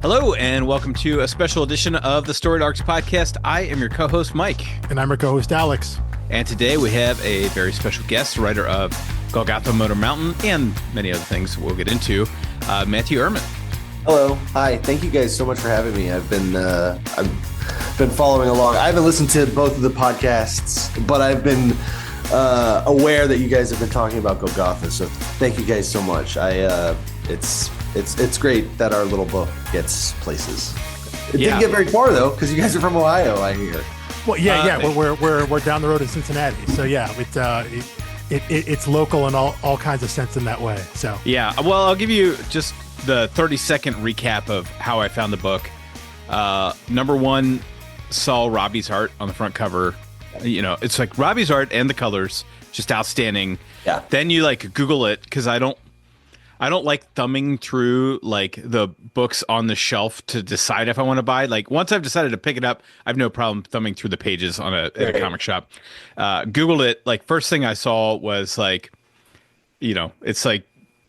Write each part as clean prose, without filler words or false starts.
Hello, and welcome to a special edition of the Storied Arcs podcast. I am your co-host, Mike. And I'm your co-host, Alex. And today we have a very special guest, writer of Golgotha Motor Mountain and many other things we'll get into, Matthew Erman. Hello. Hi. Thank you guys so much for having me. I've been following along. I haven't listened to both of the podcasts, but I've been aware that you guys have been talking about Golgotha. So thank you guys so much. It's great that our little book gets places. It didn't get very far though, because you guys are from Ohio, I hear. Well, we're down the road in Cincinnati, so yeah, it's local in all kinds of sense in that way. So yeah, well, I'll give you just the 30-second recap of how I found the book. Number one, saw Robbi's art on the front cover. You know, it's like Robbi's art and the colors, just outstanding. Yeah. Then you like Google it, because I don't like thumbing through like the books on the shelf to decide if I want to buy. Like once I've decided to pick it up, I have no problem thumbing through the pages on at a comic shop. Googled it. Like first thing I saw was like, you know, it's like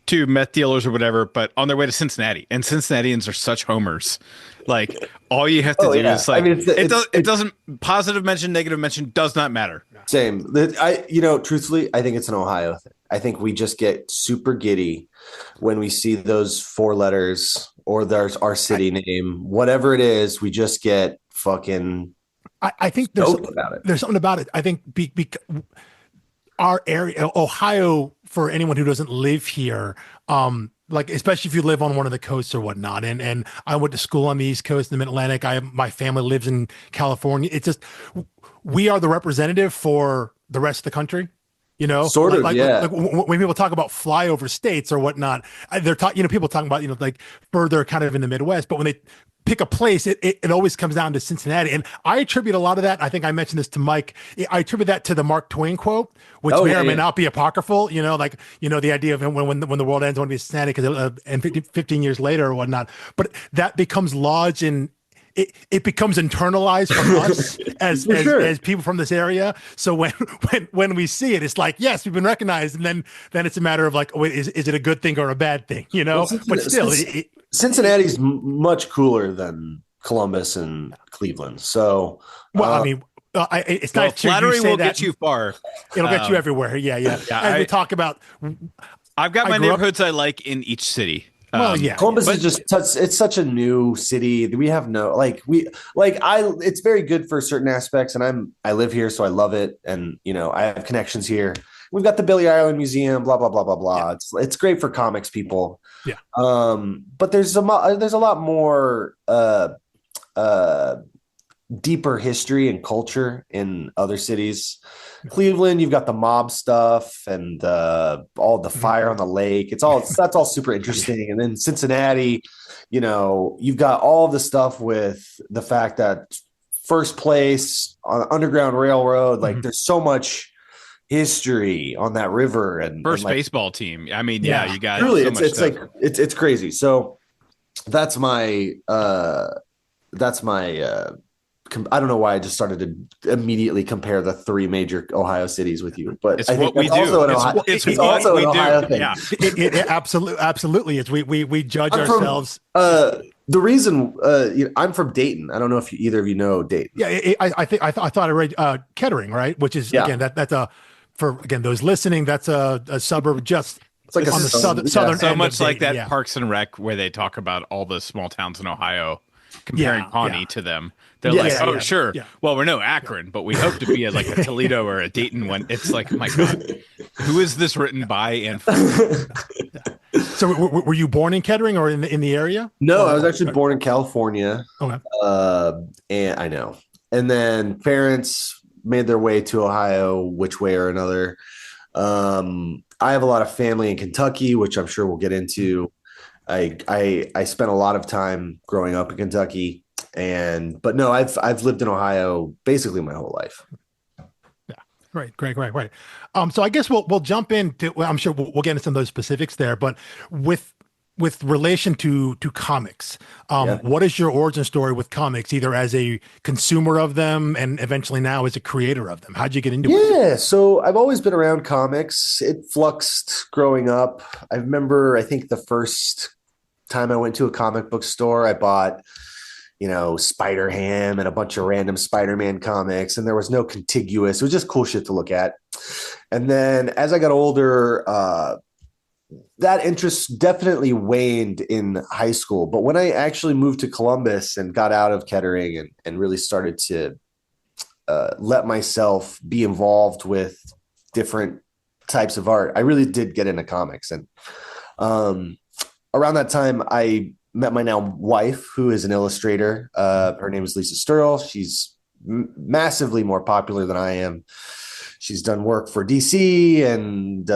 two meth dealers or whatever, but on their way to Cincinnati. And Cincinnatians are such homers. Like all you have to do is like, it doesn't positive mention, negative mention does not matter. Same. Truthfully, I think it's an Ohio thing. I think we just get super giddy when we see those four letters or there's our city name, whatever it is, we just get fucking. I think there's something about it. I think our area, Ohio, for anyone who doesn't live here, like especially if you live on one of the coasts or whatnot, and I went to school on the East Coast in the Mid-Atlantic. My family lives in California. It's just we are the representative for the rest of the country. You know, like when people talk about flyover states or whatnot, they're talking. People talking about like further kind of in the Midwest, but when they pick a place, it always comes down to Cincinnati. And I attribute a lot of that. I think I mentioned this to Mike. I attribute that to the Mark Twain quote, which may or may not be apocryphal. The idea of when the world ends, I want to be Cincinnati, because and 15 years later or whatnot. But that becomes lodged in. It becomes internalized from us as people from this area. So when we see it, it's like, yes, we've been recognized, and then it's a matter of like, wait, is it a good thing or a bad thing? Well, but still, Cincinnati's much cooler than Columbus and Cleveland. So, it's not flattering will get you far. It'll get you everywhere. Yeah. As we talk about, I've got my neighborhoods I like in each city. Columbus is just it's such a new city. We have it's very good for certain aspects, and I live here, so I love it, and I have connections here. We've got the Billy Island Museum, blah blah blah blah blah. Yeah. It's great for comics people. Yeah. But there's a lot more deeper history and culture in other cities. Cleveland, you've got the mob stuff and all the fire on the lake. That's all super interesting. And then Cincinnati, you've got all the stuff with the fact that first place on Underground Railroad, like there's so much history on that river and first baseball team. I mean, you got really, so much it's stuff. like it's crazy. So that's my I don't know why I just started to immediatally compare the three major Ohio cities with you, but it's I think what we do. It's also an Ohio thing. Yeah. It absolutely is. We judge ourselves. The reason I'm from Dayton. I don't know if either of you know Dayton. Yeah, I thought I read Kettering, right? Which is again that's for those listening, that's a suburb just. It's like on the southern so end much of like Dayton, that Parks and Rec where they talk about all the small towns in Ohio, comparing Pawnee to them. They're sure. Yeah. Well, we're no Akron, but we hope to be like a Toledo or a Dayton one. It's like, oh my God, who is this written by and for? So were you born in Kettering or in the area? No, I was actually born in California. Okay. And I know. And then parents made their way to Ohio, which way or another. I have a lot of family in Kentucky, which I'm sure we'll get into. I spent a lot of time growing up in Kentucky. But no, I've lived in Ohio basically my whole life. Yeah, great. So I guess we'll jump into. Well, I'm sure we'll get into some of those specifics there, but with relation to comics, what is your origin story with comics, either as a consumer of them and eventually now as a creator of them? How'd you get into it? Yeah, so I've always been around comics. It fluxed growing up. I remember, I think the first time I went to a comic book store, I bought, Spider-Ham and a bunch of random Spider-Man comics, and there was no contiguous. It was just cool shit to look at. And then as I got older, that interest definitely waned in high school. But when I actually moved to Columbus and got out of Kettering and really started to let myself be involved with different types of art, I really did get into comics. And around that time, I met my now wife, who is an illustrator. Her name is Lisa Sturl. She's massively more popular than I am. She's done work for DC and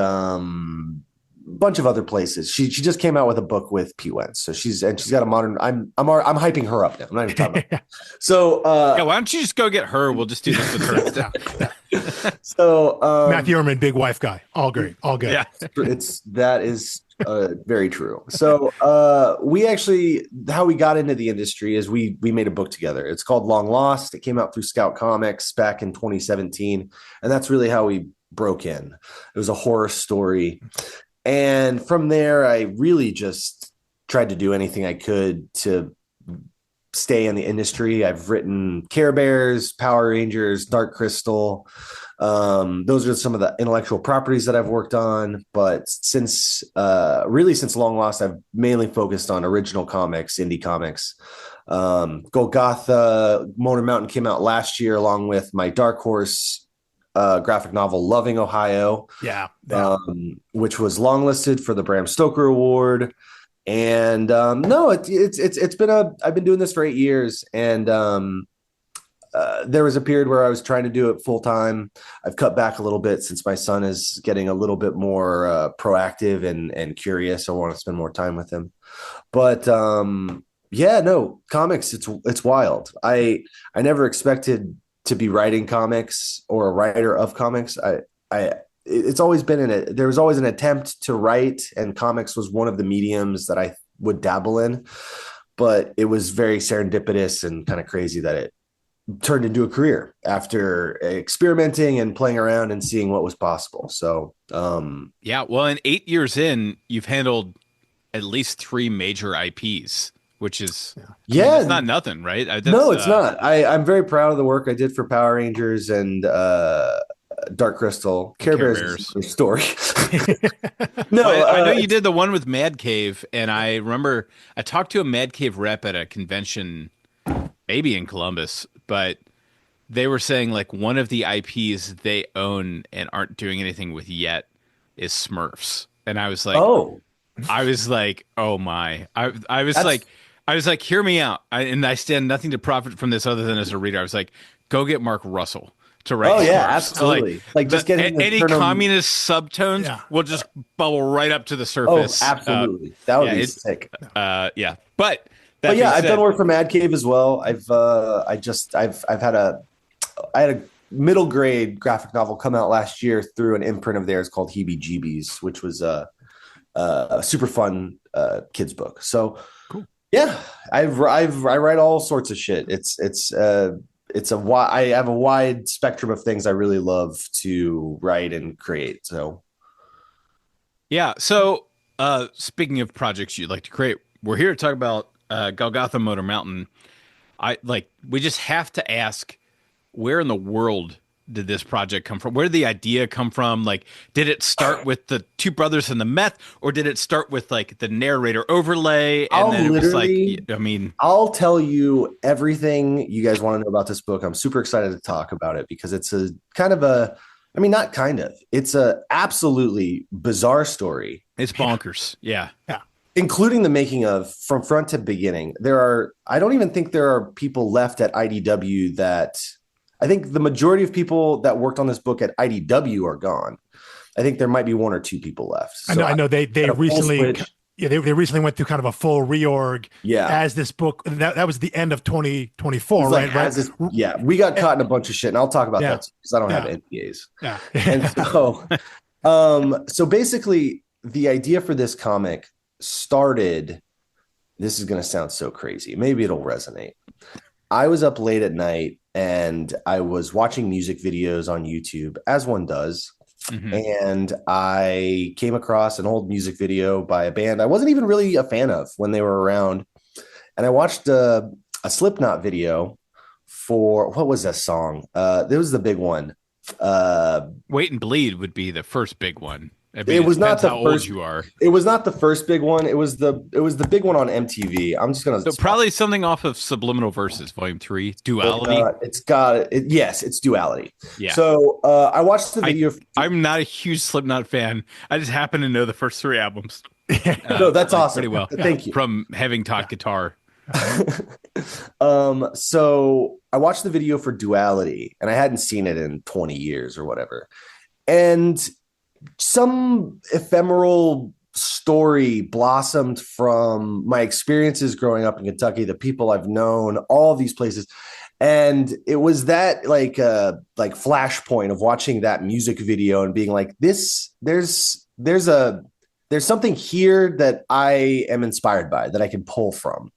bunch of other places. She just came out with a book with P. Wentz. So she's got a modern. I'm hyping her up now. I'm not even talking about. So why don't you just go get her? We'll just do this with her. So Matthew Erman, big wife guy, all great, all good. Yeah, that is very true. So we actually, how we got into the industry is we made a book together. It's called Long Lost. It came out through Scout Comics back in 2017, and that's really how we broke in. It was a horror story. And from there, I really just tried to do anything I could to stay in the industry. I've written Care Bears, Power Rangers, Dark Crystal. Those are some of the intellectual properties that I've worked on. But since Long Lost, I've mainly focused on original comics, indie comics. Golgotha Motor Mountain came out last year, along with my Dark Horse graphic novel Loving Ohio, which was longlisted for the Bram Stoker Award. And it's been I've been doing this for 8 years, and there was a period where I was trying to do it full time. I've cut back a little bit since my son is getting a little bit more proactive and curious. I want to spend more time with him, but comics, it's wild. I never expected to be writing comics or a writer of comics. It's always been there was always an attempt to write, and comics was one of the mediums that I would dabble in, but it was very serendipitous and kind of crazy that it turned into a career after experimenting and playing around and seeing what was possible. So, well, in 8 years in, you've handled at least 3 major IPs. Which is, it's not nothing, right? No, it's not. I'm very proud of the work I did for Power Rangers and Dark Crystal. Care Bears is a story. No, I know you did the one with Mad Cave, and I remember I talked to a Mad Cave rep at a convention, maybe in Columbus, but they were saying like one of the IPs they own and aren't doing anything with yet is Smurfs, and I was like, oh my, I was like, hear me out. I stand nothing to profit from this other than as a reader. I was like, go get Mark Russell to write. Oh, yeah, Smurfs. absolutely. Like just getting any communist subtones will just bubble right up to the surface. Oh, absolutely. That would be sick. But I've done work for Mad Cave as well. I had a middle grade graphic novel come out last year through an imprint of theirs called Heebie Jeebies, which was a super fun kids book. So cool. Yeah, I write all sorts of shit. I have a wide spectrum of things I really love to write and create. So, yeah. So, speaking of projects you'd like to create, we're here to talk about Golgotha Motor Mountain. We just have to ask, where in the world did this project come from? Where did the idea come from? Like, did it start with the two brothers and the meth, or did it start with like the narrator overlay? And then it was like, I'll tell you everything you guys want to know about this book. I'm super excited to talk about it because it's it's a absolutely bizarre story. It's bonkers. Yeah. Including the making of, from front to beginning. I don't even think there are people left at IDW that, I think the majority of people that worked on this book at IDW are gone. I think there might be 1 or 2 people left. So I know they recently, they recently went through kind of a full reorg. Yeah, as this book that was the end of 2024, right? We got caught in a bunch of shit, and I'll talk about that because I don't have NDAs. Yeah, and so basically, the idea for this comic started. This is going to sound so crazy. Maybe it'll resonate. I was up late at night and I was watching music videos on YouTube, as one does. And I came across an old music video by a band I wasn't even really a fan of when they were around. And I watched a Slipknot video for, what was that song? There was the big one. Wait and Bleed would be the first big one. I mean, it was not the how first. Old you are. It was not the first big one. It was the big one on MTV. I'm just gonna probably something off of Subliminal Verses, Volume 3, Duality. It's got it. Yes, it's Duality. Yeah. So I watched the video. I'm not a huge Slipknot fan. I just happen to know the first 3 albums. No, that's awesome. Pretty well. Thank you. From having taught guitar. So I watched the video for Duality, and I hadn't seen it in 20 years or whatever, and some ephemeral story blossomed from my experiences growing up in Kentucky, the people I've known, all these places. And it was that like flashpoint of watching that music video and being like, there's something here that I am inspired by, that I can pull from.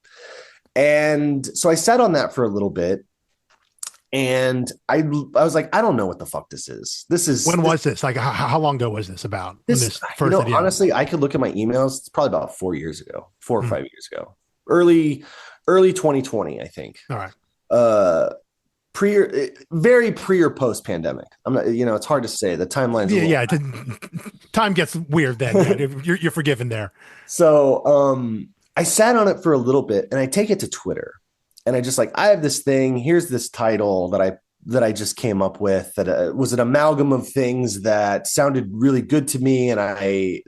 And so I sat on that for a little bit. And I was like, I don't know what the fuck this is. When was this? Like, how long ago was this about? Honestly, I could look at my emails. It's probably about 4 years ago, 4 or 5 years ago, early 2020, I think. All right. Very pre or post pandemic. I'm not, it's hard to say. The timeline's time gets weird then. You're forgiven there. So I sat on it for a little bit, and I take it to Twitter. And I just I have this thing. Here's this title that I just came up with that was an amalgam of things that sounded really good to me. And I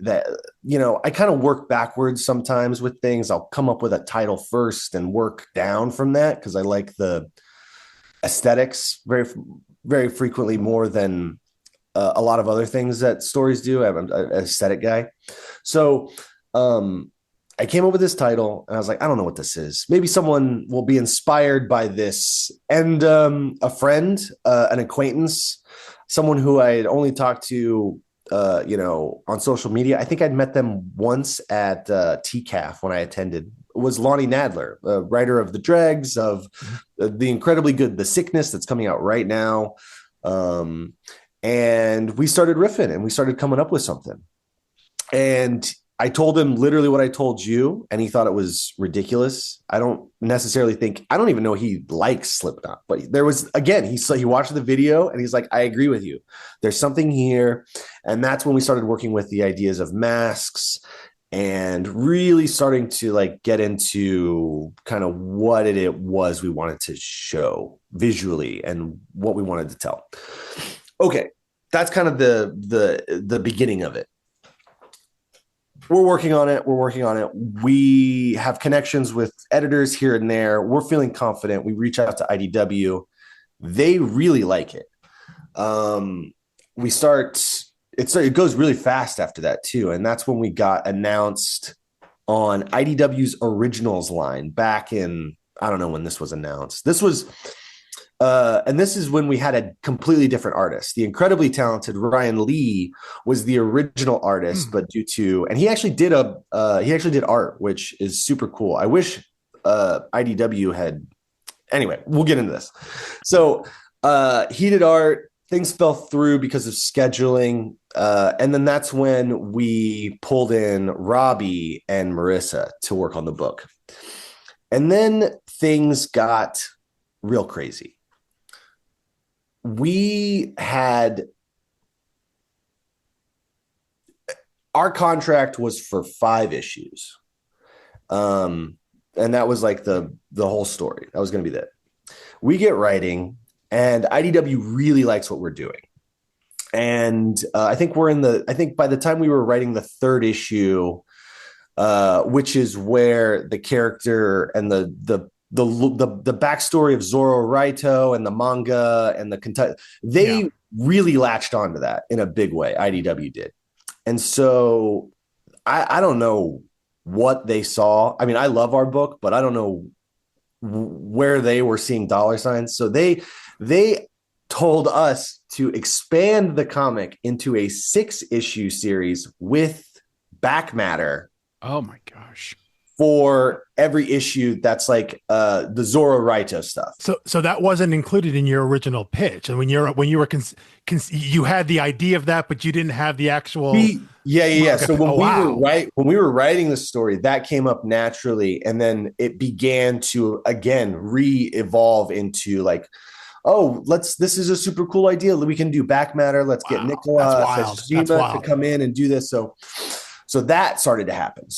kind of work backwards sometimes with things. I'll come up with a title first and work down from that because I like the aesthetics very, very frequently more than a lot of other things that stories do. I'm an aesthetic guy. So, I came up with this title and I was like, I don't know what this is. Maybe someone will be inspired by this. And a friend, an acquaintance, someone who I had only talked to, on social media. I think I'd met them once at TCAF when I attended. It was Lonnie Nadler, writer of The Dregs, of the incredibly good The Sickness that's coming out right now. And we started riffing and we started coming up with something. And I told him literally what I told you, and he thought it was ridiculous. I don't even know he likes Slipknot, but there was, again, he watched the video and he's like, I agree with you. There's something here. And that's when we started working with the ideas of masks and really starting to get into kind of what it was we wanted to show visually and what we wanted to tell. Okay. That's kind of the beginning of it. We're working on it. We have connections with editors here and there. We're feeling confident. We reach out to IDW. They really like it. It goes really fast after that too. And that's when we got announced on IDW's originals line back in, I don't know when this was announced. This is when we had a completely different artist. The incredibly talented Ryan Lee was the original artist, but and he actually did art, which is super cool. I wish IDW had. Anyway, we'll get into this. So he did art. Things fell through because of scheduling, and then that's when we pulled in Robbi and Marissa to work on the book, and then things got real crazy. Our contract was for 5 issues. And that was the whole story. That was going to be that. We get writing and IDW really likes what we're doing. And I think by the time we were writing the 3rd issue, which is where the character and the backstory of Zoro Raito and the manga and the Kentucky, they really latched onto that in a big way. IDW did. And so I don't know what they saw. I mean, I love our book, but I don't know where they were seeing dollar signs. So they told us to expand the comic into a 6-issue series with back matter. Oh my gosh. for every issue that's like the Zorro Raito stuff. So that wasn't included in your original pitch, and when you were you had the idea of that, but you didn't have the actual. Yeah. So when we were writing the story, that came up naturally, and then it began to again re-evolve into like, oh, this is a super cool idea. We can do back matter. Let's get Nicola to come in and do this. So that started to happen.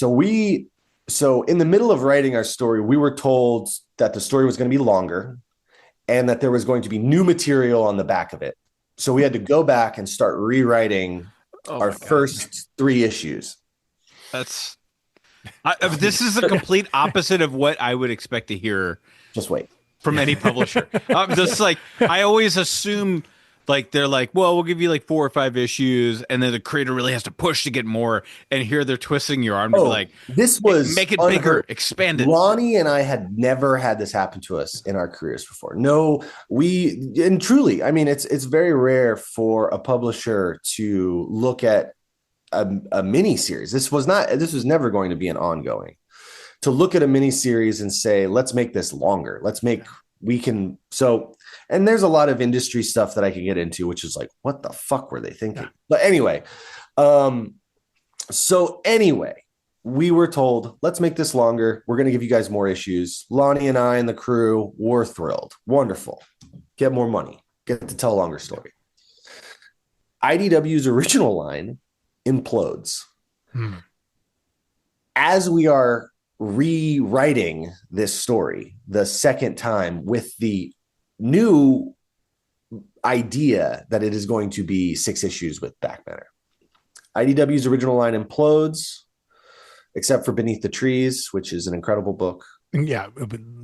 So in the middle of writing our story, we were told that the story was going to be longer and that there was going to be new material on the back of it. So we had to go back and start rewriting our first 3 issues. This is the complete opposite of what I would expect to hear. Just wait. From any publisher. Just like, I always assume like they're like, well, we'll give you like 4 or 5 issues, and then the creator really has to push to get more. And here they're twisting your arm to be like, this was make it bigger, expand it. Lonnie and I had never had this happen to us in our careers before. No, and truly, I mean, it's very rare for a publisher to look at a mini series. This was never going to be an ongoing. To look at a mini series and say, let's make this longer. And there's a lot of industry stuff that I can get into, which is like, what the fuck were they thinking? Yeah. But anyway, we were told, let's make this longer. We're going to give you guys more issues. Lonnie and I and the crew were thrilled. Wonderful. Get more money. Get to tell a longer story. IDW's original line implodes. As we are rewriting this story the second time with the new idea that it is going to be 6 issues with back matter. IDW's original line implodes, except for Beneath the Trees, which is an incredible book. Yeah,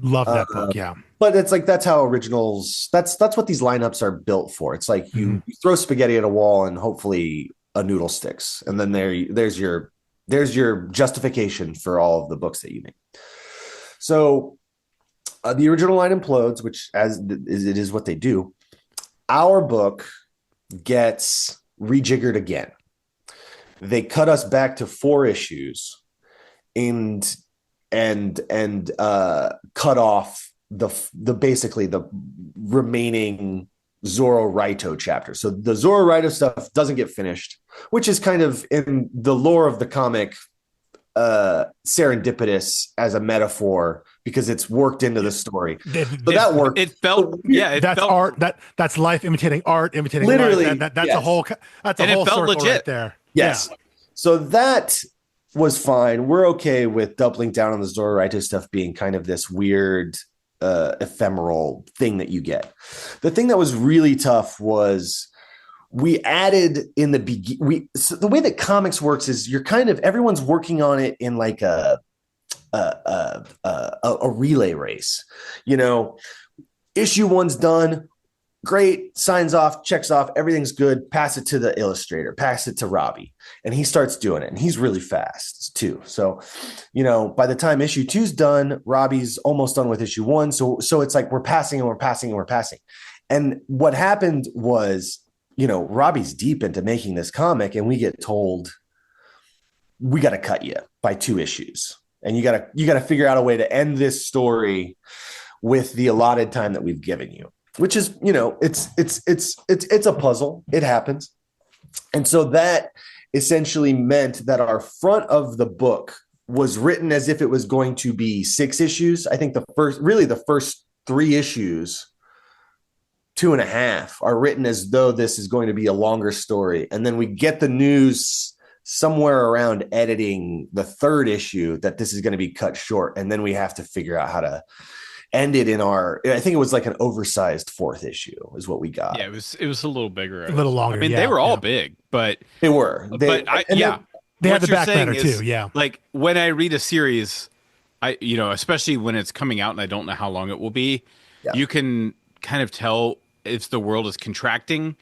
love that book. Yeah, but it's like that's how originals. That's what these lineups are built for. It's like you throw spaghetti at a wall and hopefully a noodle sticks, and then there's your justification for all of the books that you make. So the original line implodes, which it is what they do. Our book gets rejiggered again. They cut us back to 4 issues and cut off the basically the remaining Zorro Raito chapter. So the Zorro Raito stuff doesn't get finished, which is kind of in the lore of the comic serendipitous as a metaphor because it's worked into the story. That worked. It felt art. That's life imitating art, imitating literally. That's a whole circle legit. Right there. Yes. Yeah. So that was fine. We're okay with doubling down on the Zorro Raito stuff being kind of this weird ephemeral thing that you get. The thing that was really tough was we added in the beginning. So the way that comics works is you're kind of everyone's working on it in like a relay race. You know, issue 1's done, great, signs off, checks off, everything's good. Pass it to the illustrator, pass it to Robbi, and he starts doing it, and he's really fast too. So, you know, by the time issue 2's done, Robbi's almost done with issue 1. So it's like we're passing and we're passing and we're passing. And what happened was, you know, Robbi's deep into making this comic, and we get told we got to cut you by 2 issues, and you got to figure out a way to end this story with the allotted time that we've given you, which is, you know, it's a puzzle. It happens. And so that essentially meant that our front of the book was written as if it was going to be 6 issues. I think the first 3 issues, 2.5, are written as though this is going to be a longer story. And then we get the news somewhere around editing the 3rd issue that this is going to be cut short. And then we have to figure out how to end it in I think it was like an oversized 4th issue is what we got. Yeah, it was a little bigger. A little longer. I mean, they were all big, but they were. They had the back matter too. Yeah. Like when I read a series, especially when it's coming out and I don't know how long it will be, you can kind of tell if the world is contracting,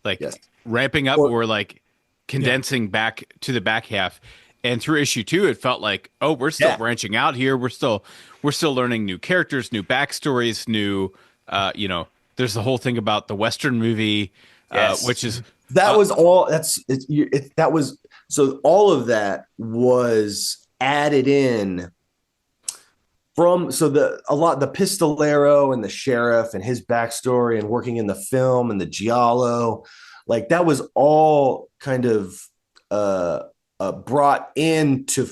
like ramping up, or like condensing back to the back half. And through issue 2, it felt like, oh, we're still branching out here. We're still learning new characters, new backstories, new, there's the whole thing about the Western movie, which is was all so all of that was added in the pistolero and the sheriff and his backstory and working in the film and the giallo, like that was all kind of brought in to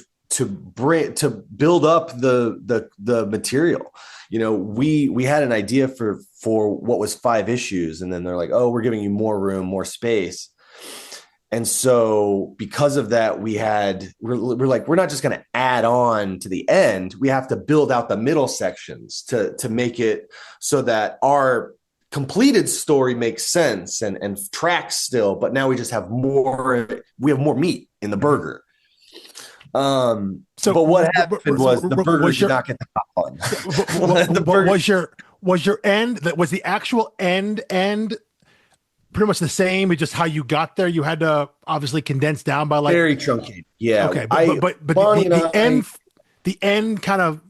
build up the material. You know, we had an idea for what was 5 issues, and then they're like, oh, we're giving you more room, more space. And so because of that, we're like, we're not just going to add on to the end. We have to build out the middle sections to make it so that our completed story makes sense and tracks still, but now we just have more meat in the burger. But what happened was the burger did not get the top on. Was your end, that was the actual end pretty much the same? It's just how you got there. You had to obviously condense down by like very truncated. Yeah. Okay. But the end kind of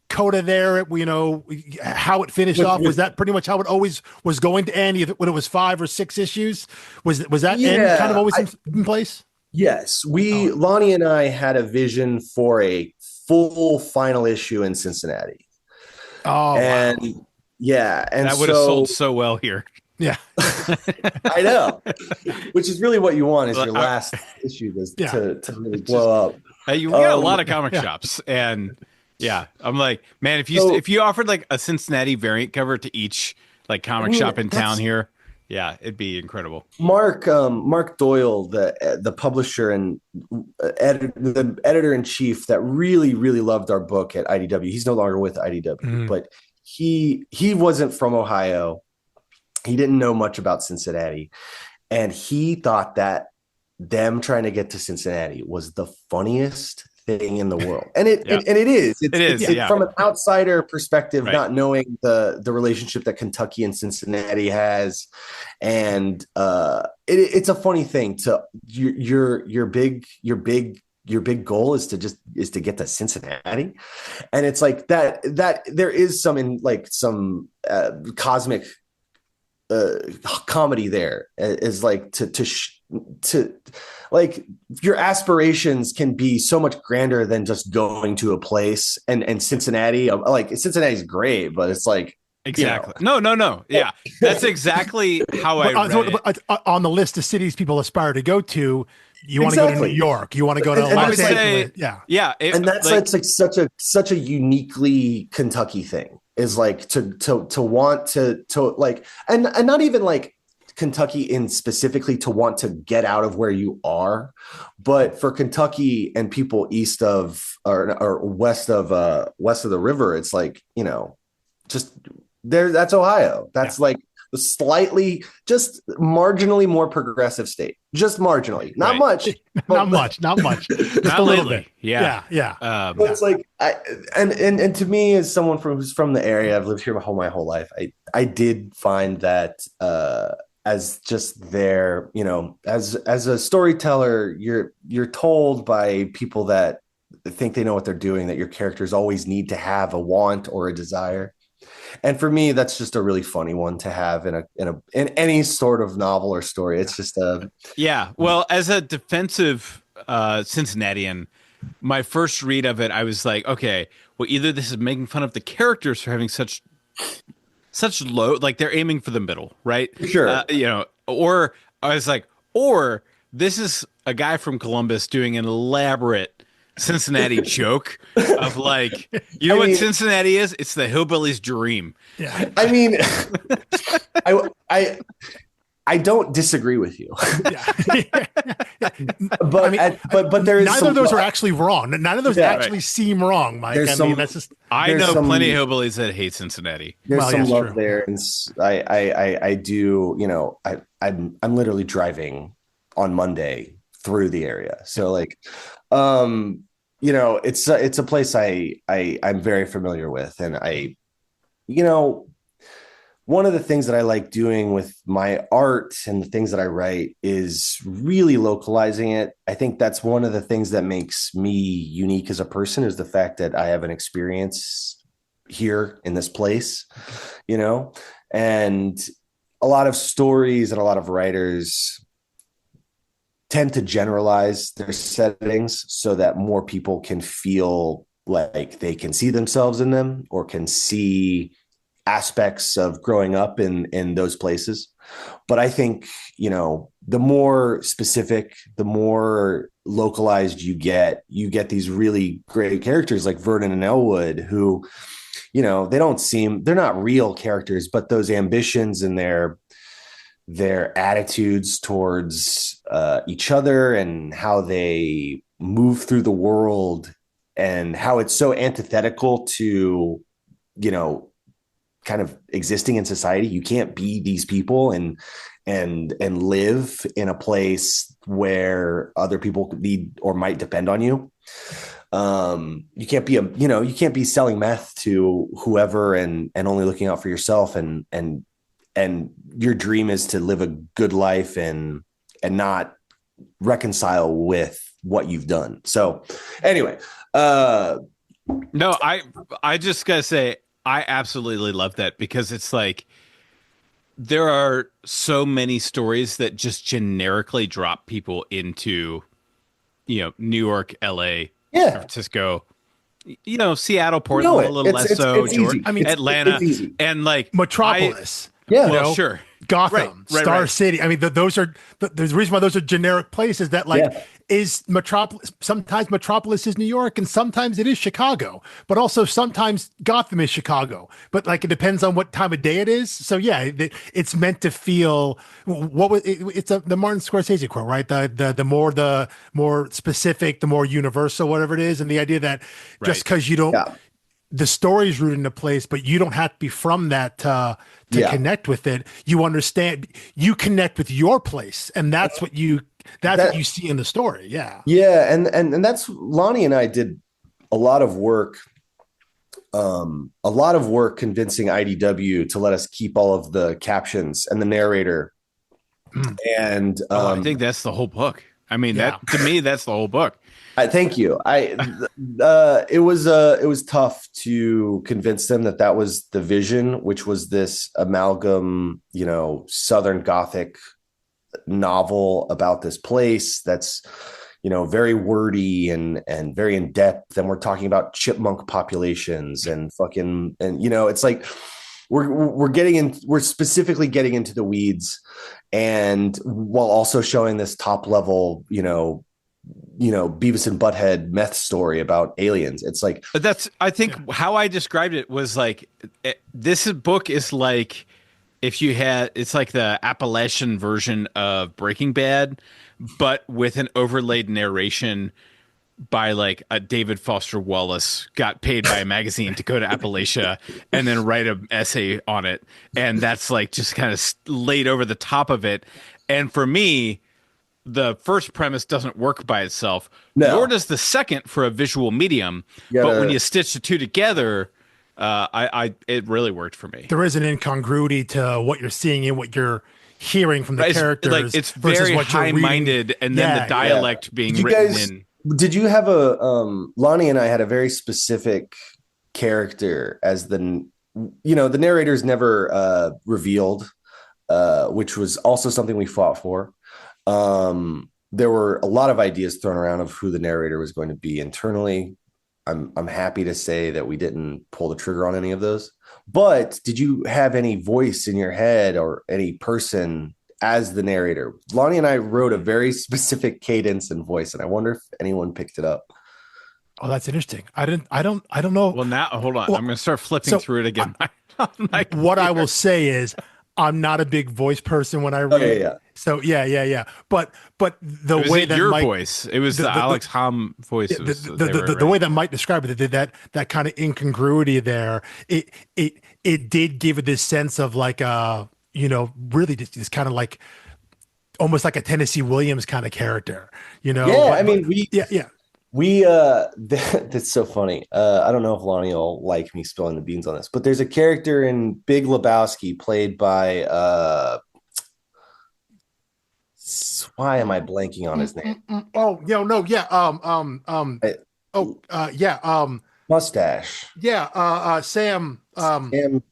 coda there, you know, how it finished off. Was that pretty much how it always was going to end? When it was 5 or 6 issues, was that end kind of always in place? Yes. Lonnie and I had a vision for a full final issue in Cincinnati. Oh, and wow. Yeah. And that would have sold so well here. Yeah. I know. Which is really what you want, is your last issue to really blow up. We got a lot of comic shops, and I'm like, man, if you offered like a Cincinnati variant cover to each like comic shop in town here, it'd be incredible. Mark Doyle, the publisher and the editor-in-chief that really, really loved our book at IDW. He's no longer with IDW, but he wasn't from Ohio. He didn't know much about Cincinnati, and he thought that them trying to get to Cincinnati was the funniest thing in the world. And it is. It's from an outsider perspective, not knowing the relationship that Kentucky and Cincinnati has. And it's a funny thing to your big goal is to get to Cincinnati. And it's like that there is some cosmic comedy there, is like to like your aspirations can be so much grander than just going to a place. And Cincinnati, like Cincinnati's great, but it's like exactly, you know. No. Yeah, that's exactly how I read it. On the list of cities people aspire to go to. You want to go to New York. You want to go to Los Angeles. Yeah. And that's like such a uniquely Kentucky thing, is like to want to like, and not even like Kentucky in specifically to want to get out of where you are, but for Kentucky and people east of or west of the river, it's like, you know, just there. That's Ohio. That's like the slightly, just marginally more progressive state, just marginally, not much, not much, just a little bit. Yeah. But it's like, and to me, as someone who's from the area, I've lived here my whole life. I did find that as just there, you know, as a storyteller, you're told by people that think they know what they're doing that your characters always need to have a want or a desire. And for me, that's just a really funny one to have in any sort of novel or story. It's just well, as a defensive Cincinnatian, my first read of it, I was like, okay, well, either this is making fun of the characters for having such low, like they're aiming for the middle, right? Sure. You know, or I was like, or this is a guy from Columbus doing an elaborate Cincinnati joke of like, you know what Cincinnati is? It's the hillbilly's dream. Yeah. I mean, I don't disagree with you. But I mean, but there is neither of those are actually wrong. None of those actually seem wrong, Mike. That's just, I know plenty of hillbillies that hate Cincinnati. There's some love there, and I do. You know, I'm literally driving on Monday through the area, so like, you know, it's a place I'm very familiar with, and you know, one of the things that I like doing with my art and the things that I write is really localizing it. I think that's one of the things that makes me unique as a person, is the fact that I have an experience here in this place, you know, and a lot of stories and a lot of writers tend to generalize their settings so that more people can feel like they can see themselves in them or can see aspects of growing up in those places. But I think, the more specific, the more localized you get these really great characters like Vernon and Elwood, who, they're not real characters, but those ambitions and their attitudes towards each other and how they move through the world and how it's so antithetical to, kind of existing in society. You can't be these people and live in a place where other people need or might depend on you. You can't be you can't be selling meth to whoever and only looking out for yourself and your dream is to live a good life and not reconcile with what you've done. So anyway, no, I just gotta say, I absolutely love that, because it's like there are so many stories that just generically drop people into, New York, LA, San Francisco, Seattle, Portland, a little less so. Easy. I mean, Atlanta, it's easy. and like Metropolis. Sure. Gotham, right, Star right. City. I mean, there's a reason why those are generic places that is Metropolis. Sometimes Metropolis is New York and sometimes it is Chicago, but also sometimes Gotham is Chicago, but like, it depends on what time of day it is. So yeah, it's meant to feel it's the Martin Scorsese quote, right? The more specific, the more universal, whatever it is. And the idea that just because you don't, the story is rooted in a place, but you don't have to be from that to connect with it. You understand, you connect with your place, and that's what you see in the story. Yeah. Yeah. And that's, Lonnie and I did a lot of work convincing IDW to let us keep all of the captions and the narrator. And I think that's the whole book. I mean, that to me, that's the whole book. Thank you. It was tough to convince them that was the vision, which was this amalgam, Southern Gothic novel about this place that's, very wordy and very in depth. And we're talking about chipmunk populations and it's like we're specifically getting into the weeds, and while also showing this top level, Beavis and Butthead meth story about aliens. It's like, I think how I described it was like, this book is like, it's like the Appalachian version of Breaking Bad, but with an overlaid narration by like a David Foster Wallace got paid by a magazine to go to Appalachia and then write an essay on it. And that's like just kind of laid over the top of it. And for me, the first premise doesn't work by itself, nor does the second for a visual medium. But when you stitch the two together, it really worked for me. There is an incongruity to what you're seeing and what you're hearing from the characters. Like, it's very high-minded, and then the dialect being written in. Did you have Lonnie and I had a very specific character as the narrator's never revealed, which was also something we fought for. There were a lot of ideas thrown around of who the narrator was going to be internally. I'm happy to say that we didn't pull the trigger on any of those. But did you have any voice in your head or any person as the narrator? Lonnie and I wrote a very specific cadence and voice, and I wonder if anyone picked it up. Oh, that's interesting. I don't know. Well, now hold on. I'm going to start flipping through it again. What I will say is, I'm not a big voice person when I read. Okay, yeah. So yeah. But the way that your Mike, voice, it was the Alex Hom voice. The way that Mike described it, that kind of incongruity there, it did give it this sense of like really this kind of like almost like a Tennessee Williams kind of character, Yeah, Yeah. That's so funny. I don't know if Lonnie will like me spilling the beans on this, but there's a character in Big Lebowski played by why am I blanking on his name? Mustache. Sam. Sam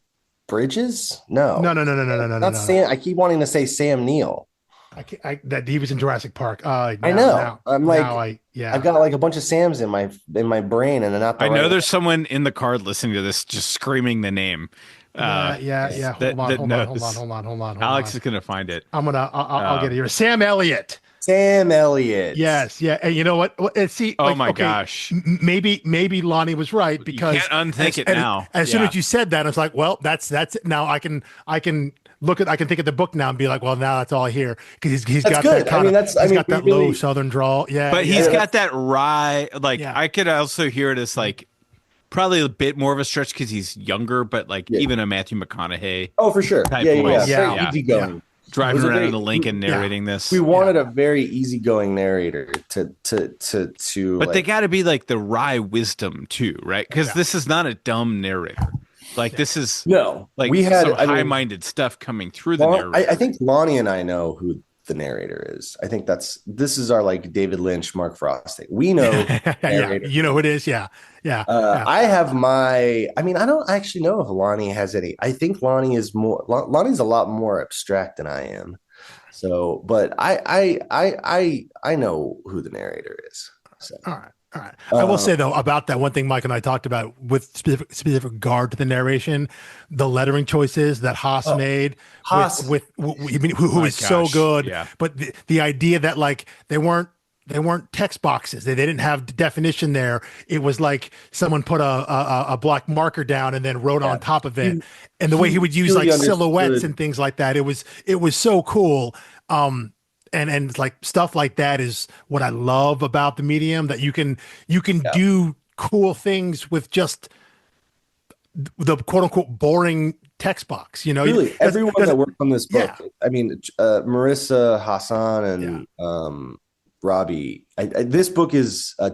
Bridges? No. No. Not Sam. I keep wanting to say Sam Neill. that he was in Jurassic Park. I know. I've got like a bunch of Sams in my brain, and not the I know right there's someone in the car listening to this just screaming the name. Yeah. Hold on. Alex is gonna find it. I'll get it here. Sam Elliott. Sam Elliott. Yes, yeah. And you know what? See, oh my gosh. Maybe Lonnie was right, because you can't unthink it now. As soon as you said that, I was like, well, that's it. Now I can think of the book now and be like, well, now that's all I hear, because he's got good. that kind of got that low Southern drawl. Yeah, but he's got that wry. Like I could also hear it as like probably a bit more of a stretch because he's younger, but like even a Matthew McConaughey. Oh, for sure. Yeah. Easygoing. Driving around in the Lincoln narrating this. We wanted a very easygoing narrator to but they got to be like the wry wisdom too, right? Because this is not a dumb narrator. Like this is like we had some high-minded stuff coming through the narrator. I think Lonnie and I know who the narrator is. I think this is our like David Lynch, Mark Frost thing. We know narrator. You know who it is. Yeah. I have I don't actually know if Lonnie has any. I think Lonnie's a lot more abstract than I am. So, but I know who the narrator is. So. All right. I will say though about that one thing Mike and I talked about with specific regard to the narration, the lettering choices that Haas made who is so good. Yeah. But the idea that like they weren't text boxes. They didn't have the definition there. It was like someone put a black marker down and then wrote on top of it. And the way he would use like silhouettes and things like that, it was so cool. And like stuff like that is what I love about the medium, that you can do cool things with just the quote unquote boring text box. You know, really everyone that worked on this book. Yeah. I mean, Marissa, Hassan, and Robbi. This book is a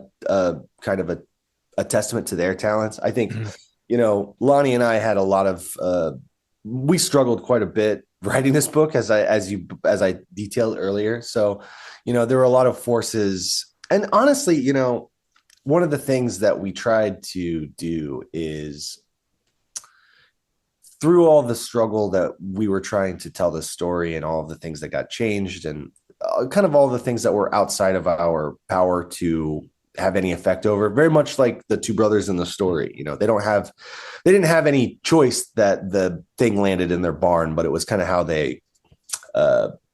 kind of a testament to their talents. I think, Lonnie and I had a lot of we struggled quite a bit writing this book, as I detailed earlier. So, there were a lot of forces, and honestly, one of the things that we tried to do is, through all the struggle that we were trying to tell this story and all of the things that got changed and kind of all the things that were outside of our power to have any effect over, very much like the two brothers in the story. They didn't have any choice that the thing landed in their barn, but it was kind of how they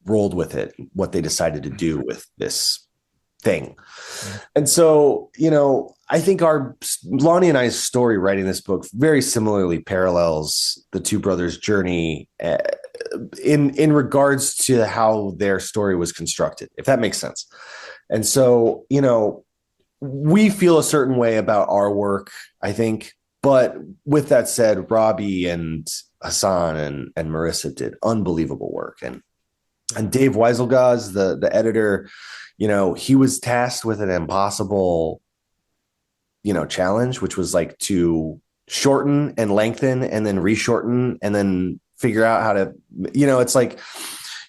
rolled with it, what they decided to do with this thing. And so, I think Lonnie and I's story writing this book very similarly parallels the two brothers' journey in regards to how their story was constructed, if that makes sense. And so, we feel a certain way about our work, I think. But with that said, Robbi and Hassan and Marissa did unbelievable work. And Dave Weiselgaz, the editor, he was tasked with an impossible, challenge, which was like to shorten and lengthen and then reshorten and then figure out how to, it's like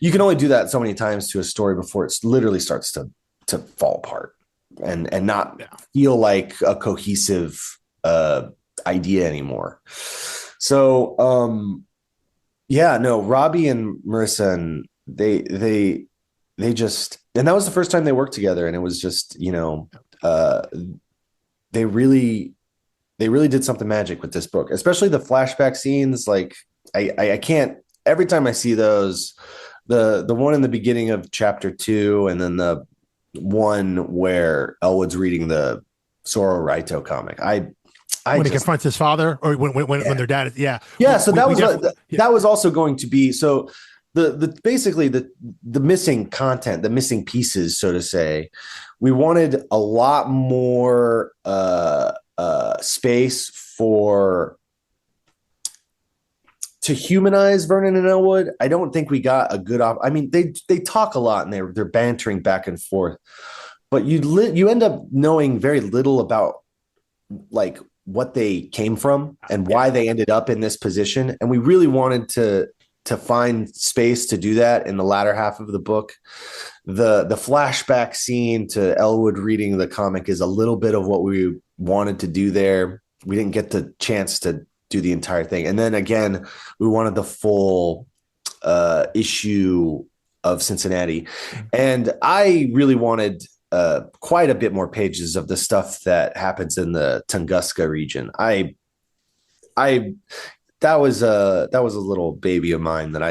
you can only do that so many times to a story before it literally starts to fall apart and not feel like a cohesive idea anymore. So Robbi and Marissa, and they just, and that was the first time they worked together, and it was just they really did something magic with this book, especially the flashback scenes. Like I can't, every time I see those, the one in the beginning of chapter 2 and then the one where Elwood's reading the Soro Raito comic, when he confronts his father, or when their dad is, So that was also going to be, so the basically the missing content, the missing pieces, so to say. We wanted a lot more space to humanize Vernon and Elwood. I don't think we got a good they talk a lot and they're bantering back and forth, but you end up knowing very little about like what they came from and why they ended up in this position. And we really wanted to find space to do that in the latter half of the book. The flashback scene to Elwood reading the comic is a little bit of what we wanted to do there. We didn't get the chance to do the entire thing. And then again, we wanted the full issue Cincinnati. And I really wanted quite a bit more pages of the stuff that happens in the Tunguska region. That was a little baby of mine that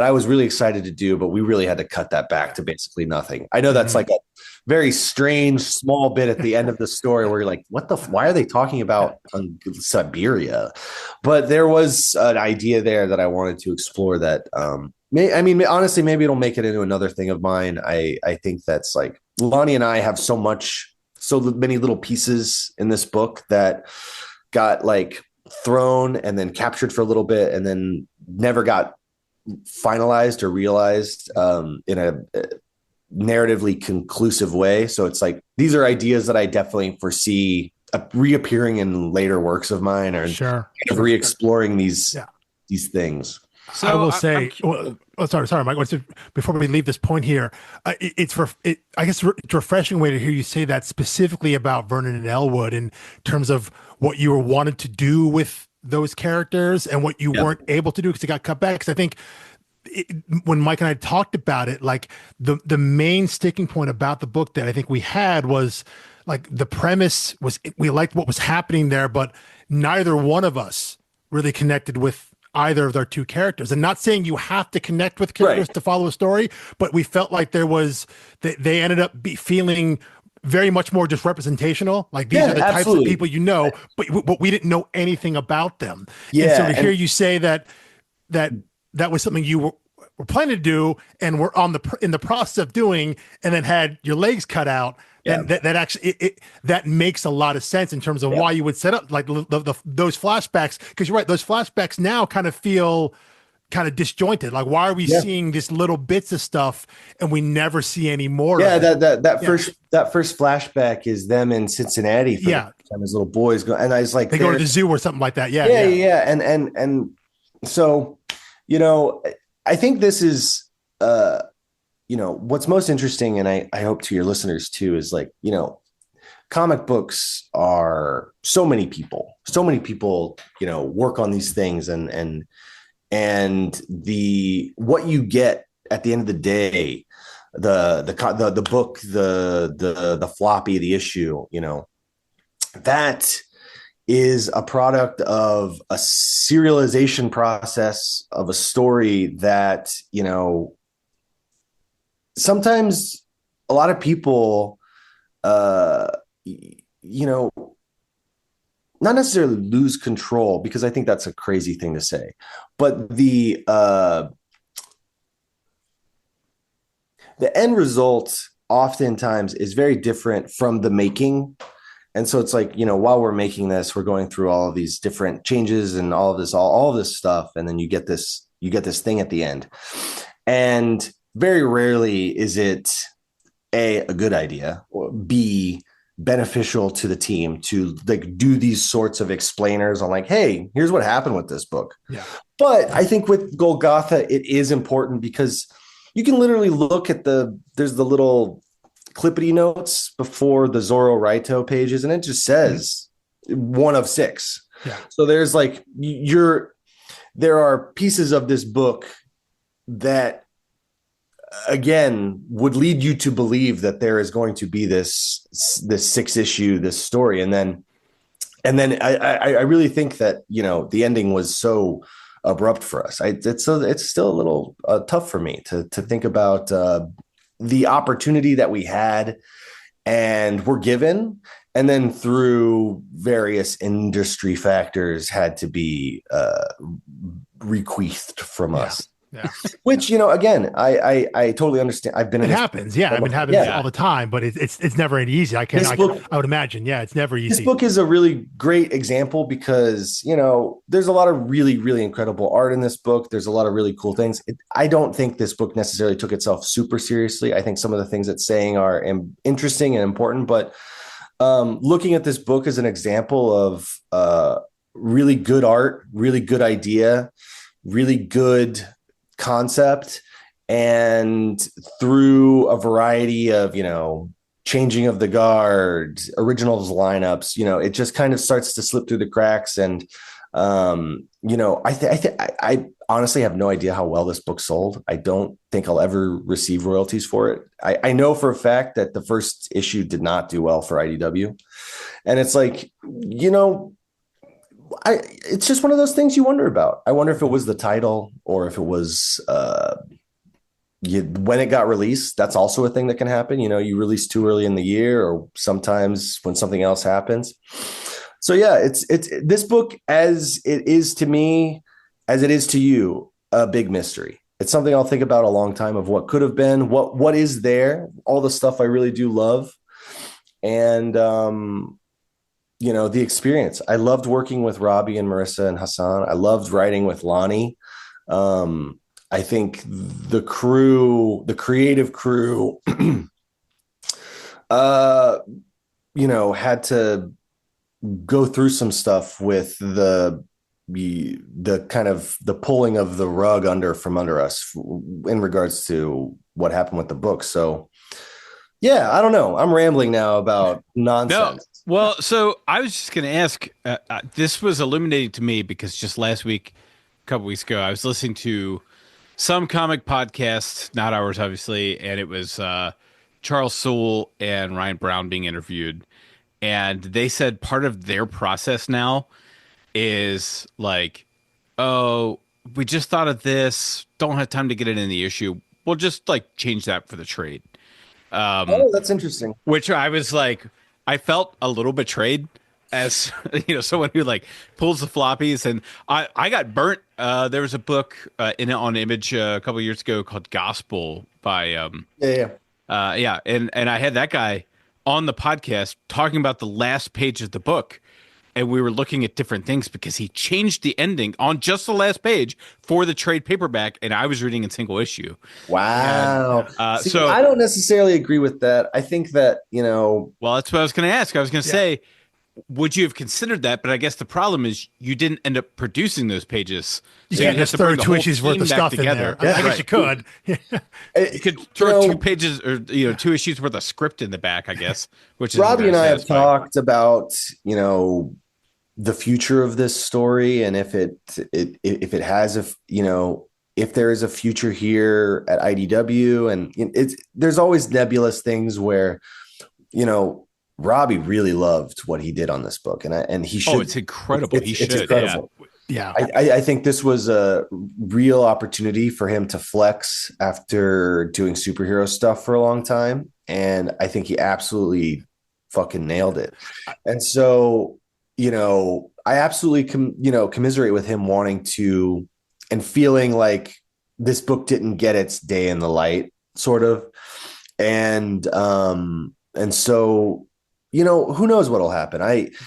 I was really excited to do, but we really had to cut that back to basically nothing. I know that's like a very strange small bit at the end of the story where you're like, why are they talking about Siberia? But there was an idea there that I wanted to explore that, honestly, maybe it'll make it into another thing of mine. I think that's like Lonnie and I have so many little pieces in this book that got like thrown and then captured for a little bit and then never got finalized or realized in a narratively conclusive way. So it's like these are ideas that I definitely foresee reappearing in later works of mine, or kind of re-exploring these things. So I will say, sorry, Mike. Before we leave this point here, I guess it's a refreshing way to hear you say that specifically about Vernon and Elwood in terms of what you were wanted to do with those characters and what you weren't able to do because it got cut back. Because I think when Mike and I talked about it, like the main sticking point about the book that I think we had was like the premise was we liked what was happening there, but neither one of us really connected with either of their two characters. And not saying you have to connect with characters to follow a story, but we felt like they ended up feeling very much more just representational. Like these are the types of people but we didn't know anything about them. And so to hear you say that was something you were planning to do and were in the process of doing, and then had your legs cut out. And that actually that makes a lot of sense in terms of why you would set up like those flashbacks, because you're right, those flashbacks now kind of feel kind of disjointed. Like, why are we seeing these little bits of stuff and we never see any more? That first flashback is them in Cincinnati for the time as little boys go, and I was like, they go to the zoo or something like that. And so, I think this is what's most interesting, and I hope to your listeners too, is like, comic books are so many people, work on these things, and what you get at the end of the day, the book, the floppy, the issue, that is a product of a serialization process of a story that, sometimes a lot of people, not necessarily lose control, because I think that's a crazy thing to say, but the end result oftentimes is very different from the making. And so it's like, while we're making this, we're going through all of these different changes and all of this stuff. And then you get this thing at the end. And very rarely is it a good idea, or B, beneficial to the team to like do these sorts of explainers on like, hey, here's what happened with this book. Yeah. But I think with Golgotha, it is important because you can literally look at there's the little clippity notes before the Zorro Raito pages, and it just says 1 of 6. Yeah. So there's like, there are pieces of this book that, again, would lead you to believe that there is going to be this 6 issue, this story. And then I really think that, the ending was so abrupt for us. It's still a little tough for me to think about the opportunity that we had and were given, and then through various industry factors had to be bequeathed from us. Yeah. Which, again, I totally understand. I've been. It happens. Yeah. I mean, it happens all the time, but it's never any easy. I would imagine. Yeah. It's never easy. This book is a really great example because, there's a lot of really, really incredible art in this book. There's a lot of really cool things. I don't think this book necessarily took itself super seriously. I think some of the things it's saying are interesting and important, but looking at this book as an example of really good art, really good idea, really good concept, and through a variety of changing of the guard, originals lineups, it just kind of starts to slip through the cracks, and I honestly have no idea how well this book sold. I don't think I'll ever receive royalties for it. I know for a fact that the first issue did not do well for IDW. And it's like, it's just one of those things you wonder about. I wonder if it was the title or if it was when it got released. That's also a thing that can happen. You release too early in the year, or sometimes when something else happens. So yeah, it's this book, as it is to me, as it is to you, a big mystery. It's something I'll think about a long time, of what could have been, what is there, all the stuff I really do love. And the experience. I loved working with Robbi and Marissa and Hassan. I loved writing with Lonnie. I think the creative crew, had to go through some stuff with the kind of the pulling of the rug from under us in regards to what happened with the book. So yeah, I don't know. I'm rambling now about nonsense. No, well, so I was just going to ask, this was illuminating to me because just last week, a couple weeks ago, I was listening to some comic podcast, not ours, obviously, and it was Charles Soule and Ryan Brown being interviewed. And they said part of their process now is like, oh, we just thought of this, don't have time to get it in the issue. We'll just like change that for the trade. That's interesting. Which I was like, I felt a little betrayed as someone who like pulls the floppies, and I got burnt. There was a book on Image a couple of years ago called Gospel by and I had that guy on the podcast talking about the last page of the book, and we were looking at different things because he changed the ending on just the last page for the trade paperback, and I was reading in single issue. Wow. And, so I don't necessarily agree with that. I think that, well, that's what I was going to ask. I was going to say, would you have considered that? But I guess the problem is you didn't end up producing those pages. So you just throw 2 issues worth of stuff together. I guess you could. You could throw 2 pages or 2 issues worth of script in the back, I guess. Which is Robbi and I have talked about the future of this story, and if it has if there is a future here at IDW, and there's always nebulous things where Robbi really loved what he did on this book, and he should. Oh, it's incredible. It's incredible. Yeah. I think this was a real opportunity for him to flex after doing superhero stuff for a long time, and I think he absolutely fucking nailed it. And so, I absolutely commiserate with him wanting to and feeling like this book didn't get its day in the light, sort of, and so. Who knows what'll happen? I've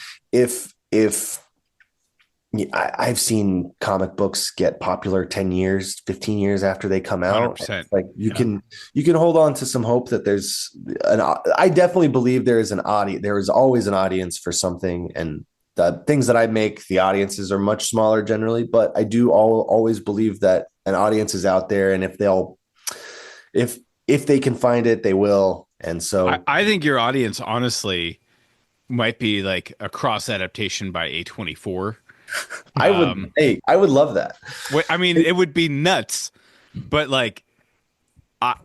seen comic books get popular 10 years, 15 years after they come out. 100%. Like you can hold on to some hope that I definitely believe there is always an audience for something, and the things that I make, the audiences are much smaller generally, but I do always believe that an audience is out there, and if they can find it, they will. And so I think your audience honestly might be like a cross adaptation by A24. I would love that. I mean, it would be nuts, but like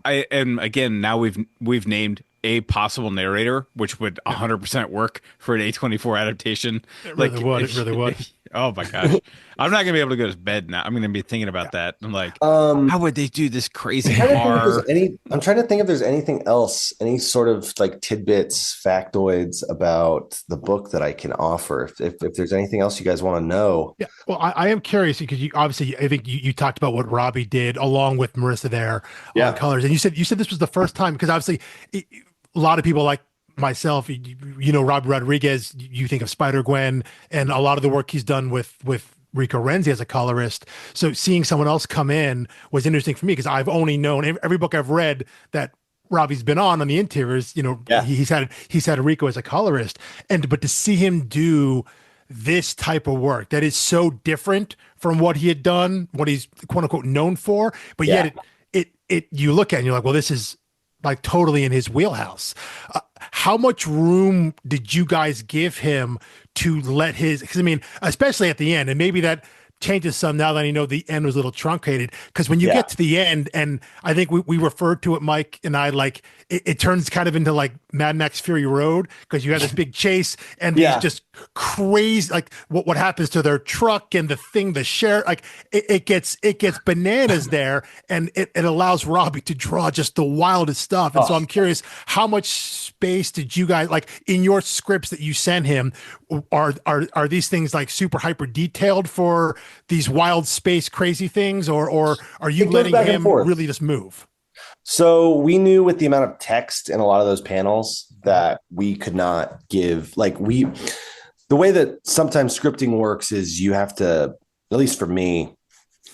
and again, now we've named a possible narrator, which would 100% work for an A24 adaptation. It really would. Oh my gosh. I'm not gonna be able to go to bed now. I'm gonna be thinking about that. I'm like, how would they do this crazy horror? I'm trying to think if there's anything else, any sort of like tidbits, factoids about the book that I can offer. If there's anything else you guys want to know. Yeah. Well, I am curious because I think you talked about what Robbi did along with Marissa there on colors, and you said this was the first time, because obviously a lot of people like myself, Robbi Rodriguez, you think of Spider-Gwen and a lot of the work he's done with Rico Renzi as a colorist. So seeing someone else come in was interesting for me, because I've only known every book I've read that Robbi's been on the interiors, he's had Rico as a colorist, but to see him do this type of work that is so different from what he had done, what he's quote unquote known for, but yet it you look at it and you're like, well, this is like totally in his wheelhouse. How much room did you guys give him to let his, because I mean, especially at the end, and maybe that changes some now that I know the end was a little truncated, because when you get to the end, and I think we referred to it, Mike and I, like it turns kind of into like Mad Max Fury Road, because you have this big chase and these just crazy, like what happens to their truck and the share, like it gets bananas there, and it allows Robbi to draw just the wildest stuff. And so I'm curious, how much space did you guys, like in your scripts that you send him, are these things like super hyper detailed for these wild space crazy things, or are you letting him really just move? So we knew with the amount of text in a lot of those panels that we could not give, the way that sometimes scripting works is you have to, at least for me,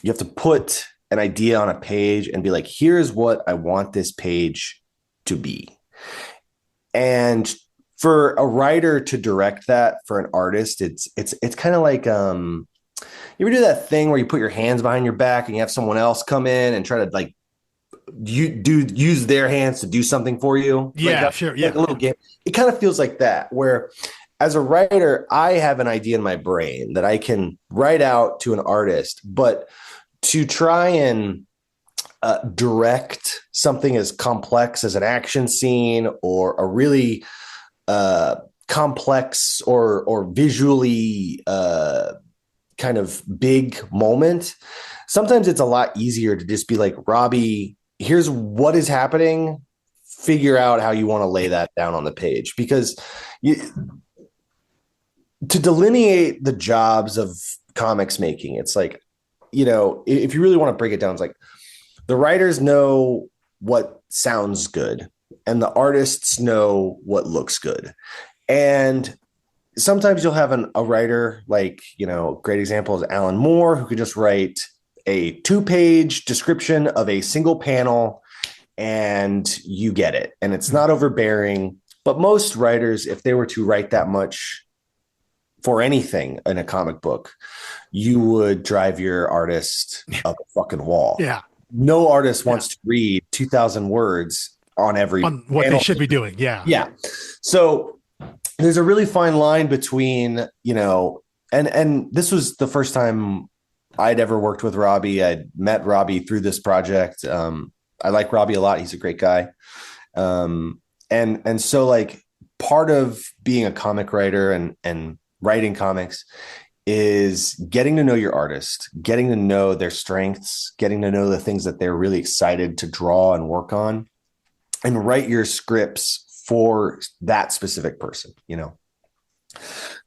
you have to put an idea on a page and be like, here's what I want this page to be. And for a writer to direct that for an artist, it's kind of like, you ever do that thing where you put your hands behind your back and you have someone else come in and try to like use their hands to do something for you? Yeah, like sure. Yeah. Like a little game. It kind of feels like that, where as a writer, I have an idea in my brain that I can write out to an artist, but to try and direct something as complex as an action scene or a really complex or visually kind of big moment, sometimes it's a lot easier to just be like, Robbi, here's what is happening. Figure out how you want to lay that down on the page, because to delineate the jobs of comics making, it's like, if you really want to break it down, it's like the writers know what sounds good and the artists know what looks good. And sometimes you'll have a writer like, great example is Alan Moore, who could just write a 2-page description of a single panel and you get it. And it's not overbearing. But most writers, if they were to write that much for anything in a comic book, you would drive your artist up a fucking wall. Yeah. No artist wants to read 2,000 words on every on what panel they should be doing. Yeah. Yeah. So there's a really fine line between, and this was the first time I'd ever worked with Robbi. I'd met Robbi through this project. I like Robbi a lot. He's a great guy. And so like part of being a comic writer and writing comics is getting to know your artist, getting to know their strengths, getting to know the things that they're really excited to draw and work on, and write your scripts for that specific person.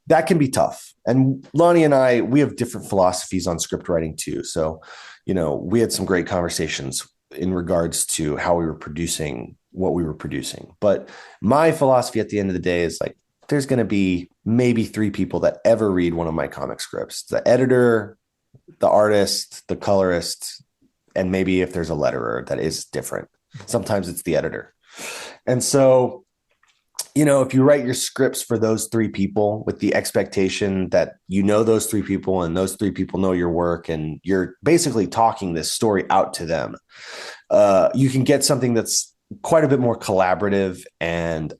That can be tough. And Lonnie and I, we have different philosophies on script writing too. So, we had some great conversations in regards to how we were producing what we were producing. But my philosophy at the end of the day is like, there's going to be maybe 3 people that ever read one of my comic scripts: the editor, the artist, the colorist, and maybe if there's a letterer that is different. Sometimes it's the editor. And so, if you write your scripts for those 3 people with the expectation that those 3 people and those 3 people know your work and you're basically talking this story out to them, you can get something that's quite a bit more collaborative and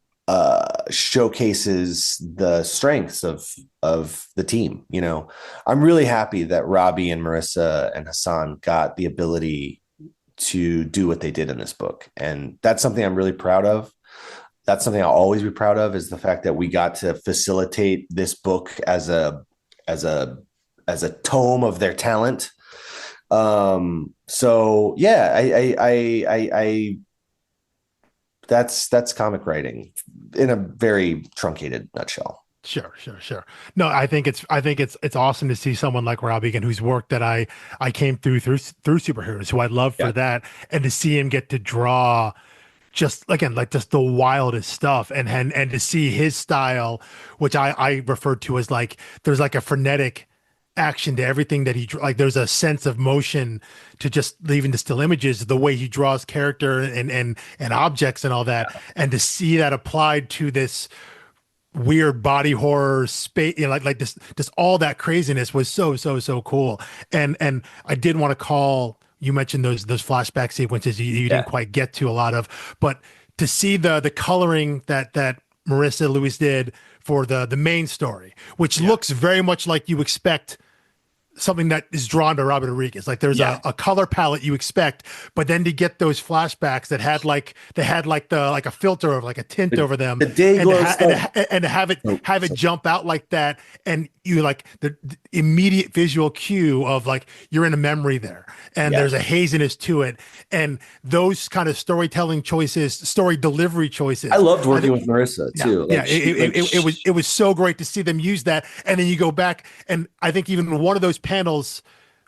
showcases the strengths of the team. I'm really happy that Robbi and Marissa and Hassan got the ability to do what they did in this book. And that's something I'm really proud of. That's something I'll always be proud of, is the fact that we got to facilitate this book as a tome of their talent. So yeah, I that's comic writing in a very truncated nutshell. Sure. No, I think it's awesome to see someone like Robbi again, whose work that I came through superheroes, who I love for that, and to see him get to draw just again, like just the wildest stuff, and to see his style, which I refer to as like, there's like a frenetic action to everything that he, like there's a sense of motion to just even the still images, the way he draws character and objects and all that, and to see that applied to this weird body horror space, like this, just all that craziness was so cool. And I did want to call you mentioned those flashback sequences you didn't quite get to a lot of, but to see the coloring that Marissa Louise did for the main story, which looks very much like you expect something that is drawn by Robbi Rodriguez. Like there's a color palette you expect, but then to get those flashbacks that had a filter of like a tint over them, and to have it jump out like that, and you like the immediate visual cue of like you're in a memory there, and there's a haziness to it, and those kind of storytelling choices, story delivery choices. I loved working with Marissa too. It was so great to see them use that, and then you go back, and I think even one of those panels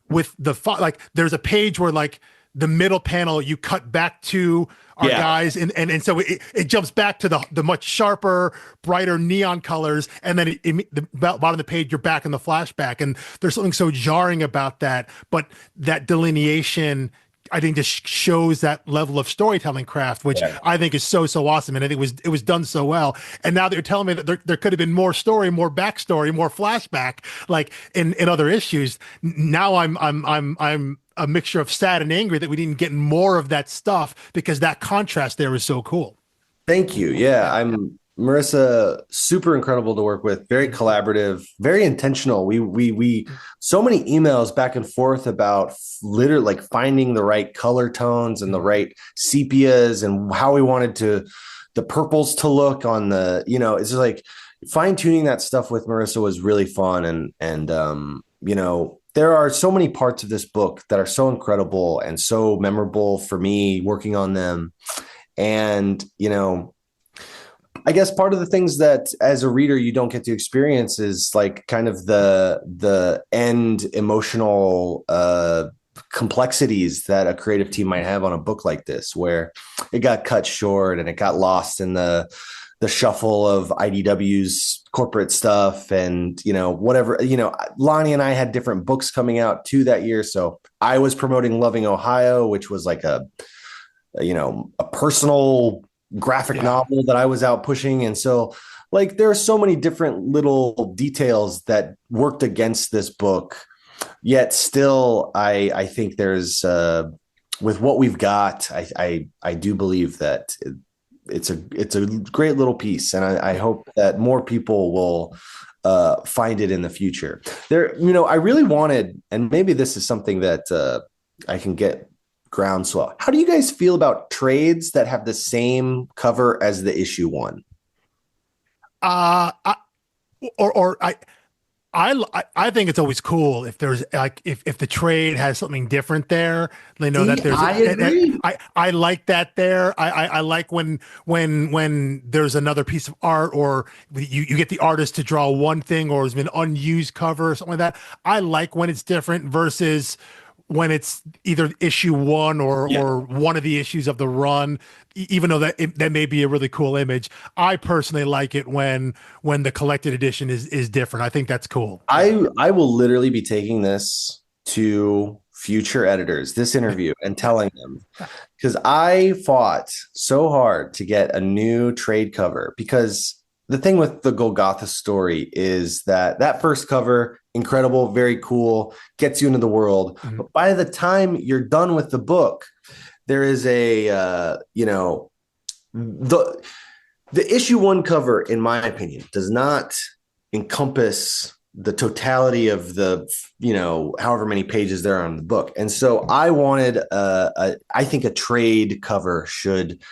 with like there's a page where like the middle panel you cut back to our guys, and so it jumps back to the much sharper, brighter neon colors, and then the bottom of the page you're back in the flashback, and there's something so jarring about that, but that delineation I think just shows that level of storytelling craft, which I think is so awesome, and I think it was done so well. And now that you're telling me that there could have been more story, more backstory, more flashback, like in other issues, now I'm a mixture of sad and angry that we didn't get more of that stuff, because that contrast there is so cool. Thank you. Yeah, Marissa, super incredible to work with, very collaborative, very intentional. We so many emails back and forth about literally like finding the right color tones and the right sepias and how we wanted the purples to look on the, it's just like fine tuning that stuff with Marissa was really fun. And there are so many parts of this book that are so incredible and so memorable for me working on them. And, I guess part of the things that as a reader you don't get to experience is like kind of the end emotional complexities that a creative team might have on a book like this, where it got cut short and it got lost in the shuffle of IDW's corporate stuff and whatever. Lonnie and I had different books coming out too that year, so I was promoting Loving Ohio, which was like a personal graphic novel that I was out pushing. And so like there are so many different little details that worked against this book, yet still I think there's with what we've got, I do believe that it's a great little piece, and I hope that more people will find it in the future. I really wanted, and maybe this is something that I can get groundswell. How do you guys feel about trades that have the same cover as the issue one? I think it's always cool if there's like if the trade has something different there. They know that there's. I agree. I like that there. I like when there's another piece of art, or you get the artist to draw one thing, or has been unused cover or something like that. I like when it's different versus when it's either issue one or one of the issues of the run, even though that may be a really cool image. I personally like it when the collected edition is different. I think that's cool. I will literally be taking this to future editors, this interview, and telling them, because I fought so hard to get a new trade cover, because the thing with the Golgotha story is that first cover, incredible, very cool, gets you into the world. Mm-hmm. But by the time you're done with the book, there is the issue one cover, in my opinion, does not encompass the totality of the, however many pages there are on the book. And so I wanted, I think a trade cover should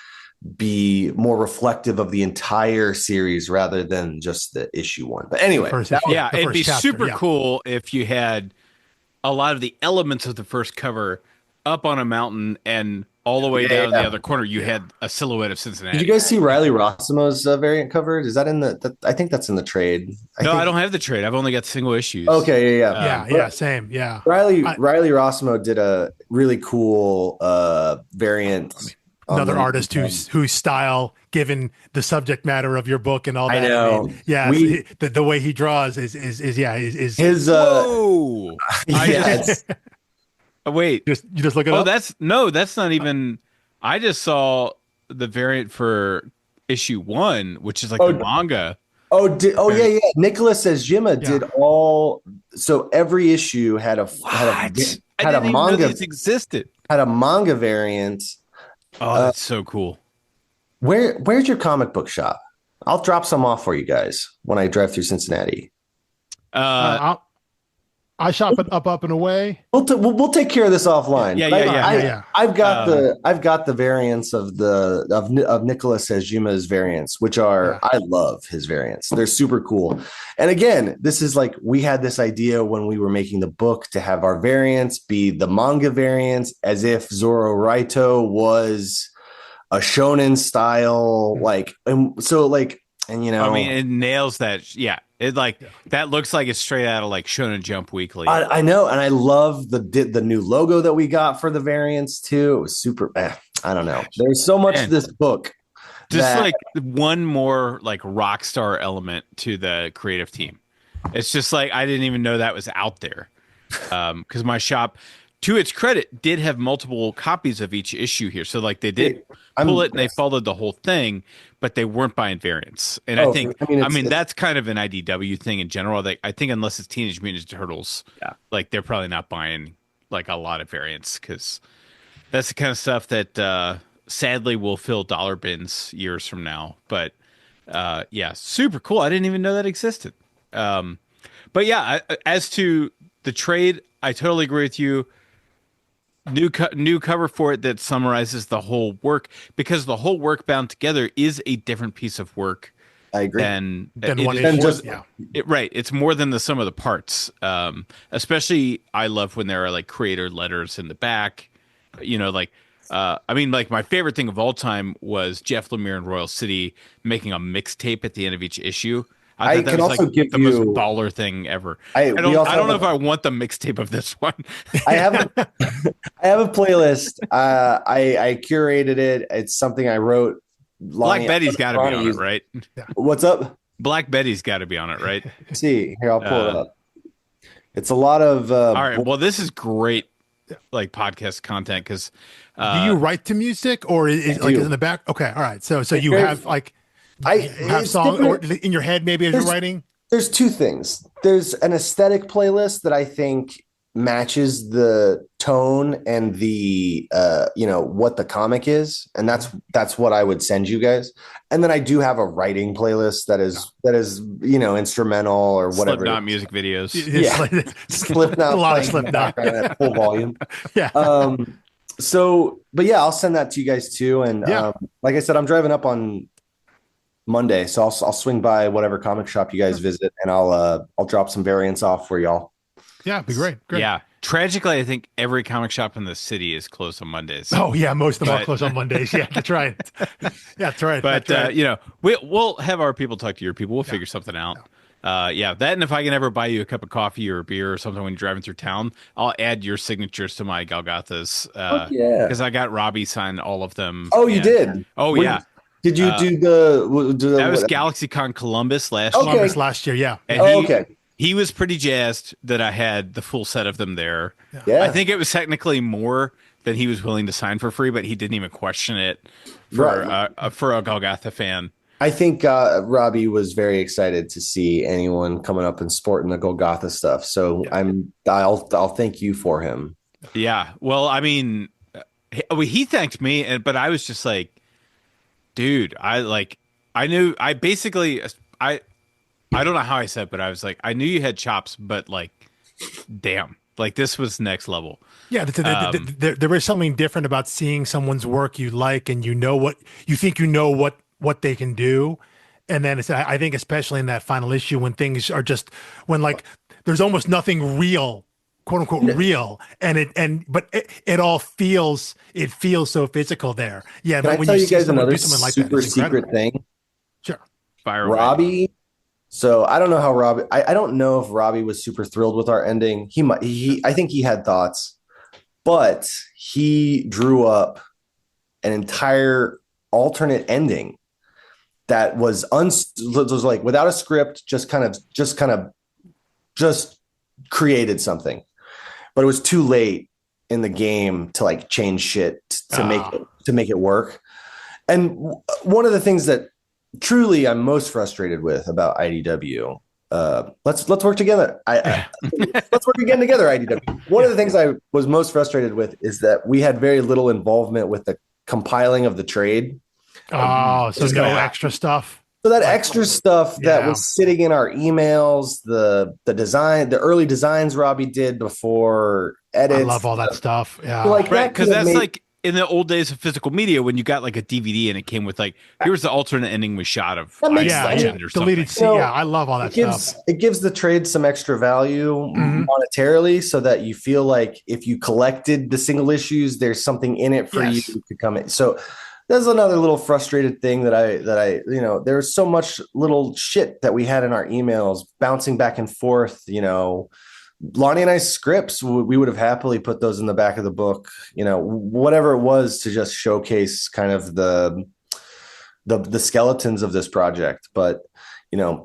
be more reflective of the entire series rather than just the issue one. But anyway, it'd be super cool if you had a lot of the elements of the first cover up on a mountain, and all the way down in the other corner you had a silhouette of Cincinnati. Did you guys see Riley Rossimo's variant cover? Is that in I think that's in the trade. I don't have the trade. I've only got single issues. Okay, same. Yeah. Riley Rossimo did a really cool variant. Another artist whose style, given the subject matter of your book and all that. I know. The way he draws is his. Whoa! Wait, you just look it up. That's not even. I just saw the variant for issue one, which is like the manga. Yeah. Nicholas Ejima did all. So every issue had a I didn't even know manga. These existed. had a manga variant. Oh, that's so cool. Where's your comic book shop? I'll drop some off for you guys when I drive through Cincinnati. I shop it up and away. We'll take care of this offline. Yeah. I've got the variants of Nicholas Ajuma's variants, which are I love his variants. They're super cool. And again, this is like we had this idea when we were making the book to have our variants be the manga variants, as if Zoro Raito was a shonen style, I mean, it nails that. Yeah. That looks like it's straight out of like Shonen Jump Weekly. I know, and I love the new logo that we got for the variants too. It was super. I don't know. There's so much to this book. Just like one more like rock star element to the creative team. It's just like I didn't even know that was out there, because my shop, to its credit, did have multiple copies of each issue here. So like they did pull it and they followed the whole thing, but they weren't buying variants. And I mean that's kind of an IDW thing in general. I think unless it's Teenage Mutant Ninja Turtles, like they're probably not buying like a lot of variants, because that's the kind of stuff that sadly will fill dollar bins years from now. But super cool. I didn't even know that existed. But yeah, as to the trade, I totally agree with you. New cover for it that summarizes the whole work, because the whole work bound together is a different piece of work. I agree. Than one issue. Right. It's more than the sum of the parts. Especially I love when there are like creator letters in the back. My favorite thing of all time was Jeff Lemire in Royal City making a mixtape at the end of each issue. I thought that was like the most baller thing ever. I don't know if I want the mixtape of this one. I have a playlist. I curated it. It's something I wrote. Black Betty's got to be on it, right? Yeah. What's up? Black Betty's got to be on it, right? See, here, I'll pull it up. It's a lot of. All right. Well, this is great, like podcast content, because. Do you write to music, or is like in the back? Okay. All right. So you have like. Have song or in your head maybe as you're writing? There's two things. There's an aesthetic playlist that I think matches the tone and the what the comic is, and that's what I would send you guys. And then I do have a writing playlist that is instrumental or whatever. Slipknot music videos. Yeah, Slipknot. A lot of Slipknot at full volume. Yeah. But yeah, I'll send that to you guys too. And like I said, I'm driving up on Monday, so I'll swing by whatever comic shop you guys visit, and I'll drop some variants off for y'all. Yeah, it'd be great. Yeah, tragically, I think every comic shop in the city is closed on Mondays. Oh yeah, most of them are closed on Mondays. Yeah, that's right. Yeah, that's right. But we'll have our people talk to your people. We'll figure something out. That, and if I can ever buy you a cup of coffee or a beer or something when you're driving through town, I'll add your signatures to my Golgothas. Because I got Robbi sign all of them. Oh, you did? Oh, yeah. Did you do the that was GalaxyCon Columbus last year. Columbus last year, yeah. And he was pretty jazzed that I had the full set of them there. Yeah. I think it was technically more than he was willing to sign for free, but he didn't even question it for a Golgotha fan. I think Robbi was very excited to see anyone coming up and sporting the Golgotha stuff. So I'll thank you for him. Yeah. Well, I mean, he thanked me, but I was just like, dude, I don't know how I said, but I was like, I knew you had chops, but like, damn, like this was next level. Yeah. There is something different about seeing someone's work you like, and what they can do. And then I think especially in that final issue when things are just, when like, there's almost nothing real, quote unquote real. But it all feels so physical there. Yeah. Can I tell you guys another super secret thing? Sure. Fire Robbi. So I don't know how Robbi, I don't know if Robbi was super thrilled with our ending. I think he had thoughts, but he drew up an entire alternate ending that was like without a script, just created something, but it was too late in the game to like change shit to make it work. And one of the things that truly I'm most frustrated with about IDW let's work together. Let's work again together, IDW. One of the things I was most frustrated with is that we had very little involvement with the compiling of the trade. Oh, so no extra stuff. So that extra stuff that was sitting in our emails, the design, the early designs Robbi did before edits. I love all that stuff. Yeah. Right, because that's like in the old days of physical media when you got like a DVD and it came with like, here's the alternate ending we shot of Legend or something. Deleted scene. I love all that stuff. It gives the trade some extra value monetarily so that you feel like if you collected the single issues, there's something in it for you to come in. So there's another little frustrated thing that I there's so much little shit that we had in our emails bouncing back and forth, Lonnie and I's scripts, we would have happily put those in the back of the book, whatever it was to just showcase kind of the skeletons of this project. But,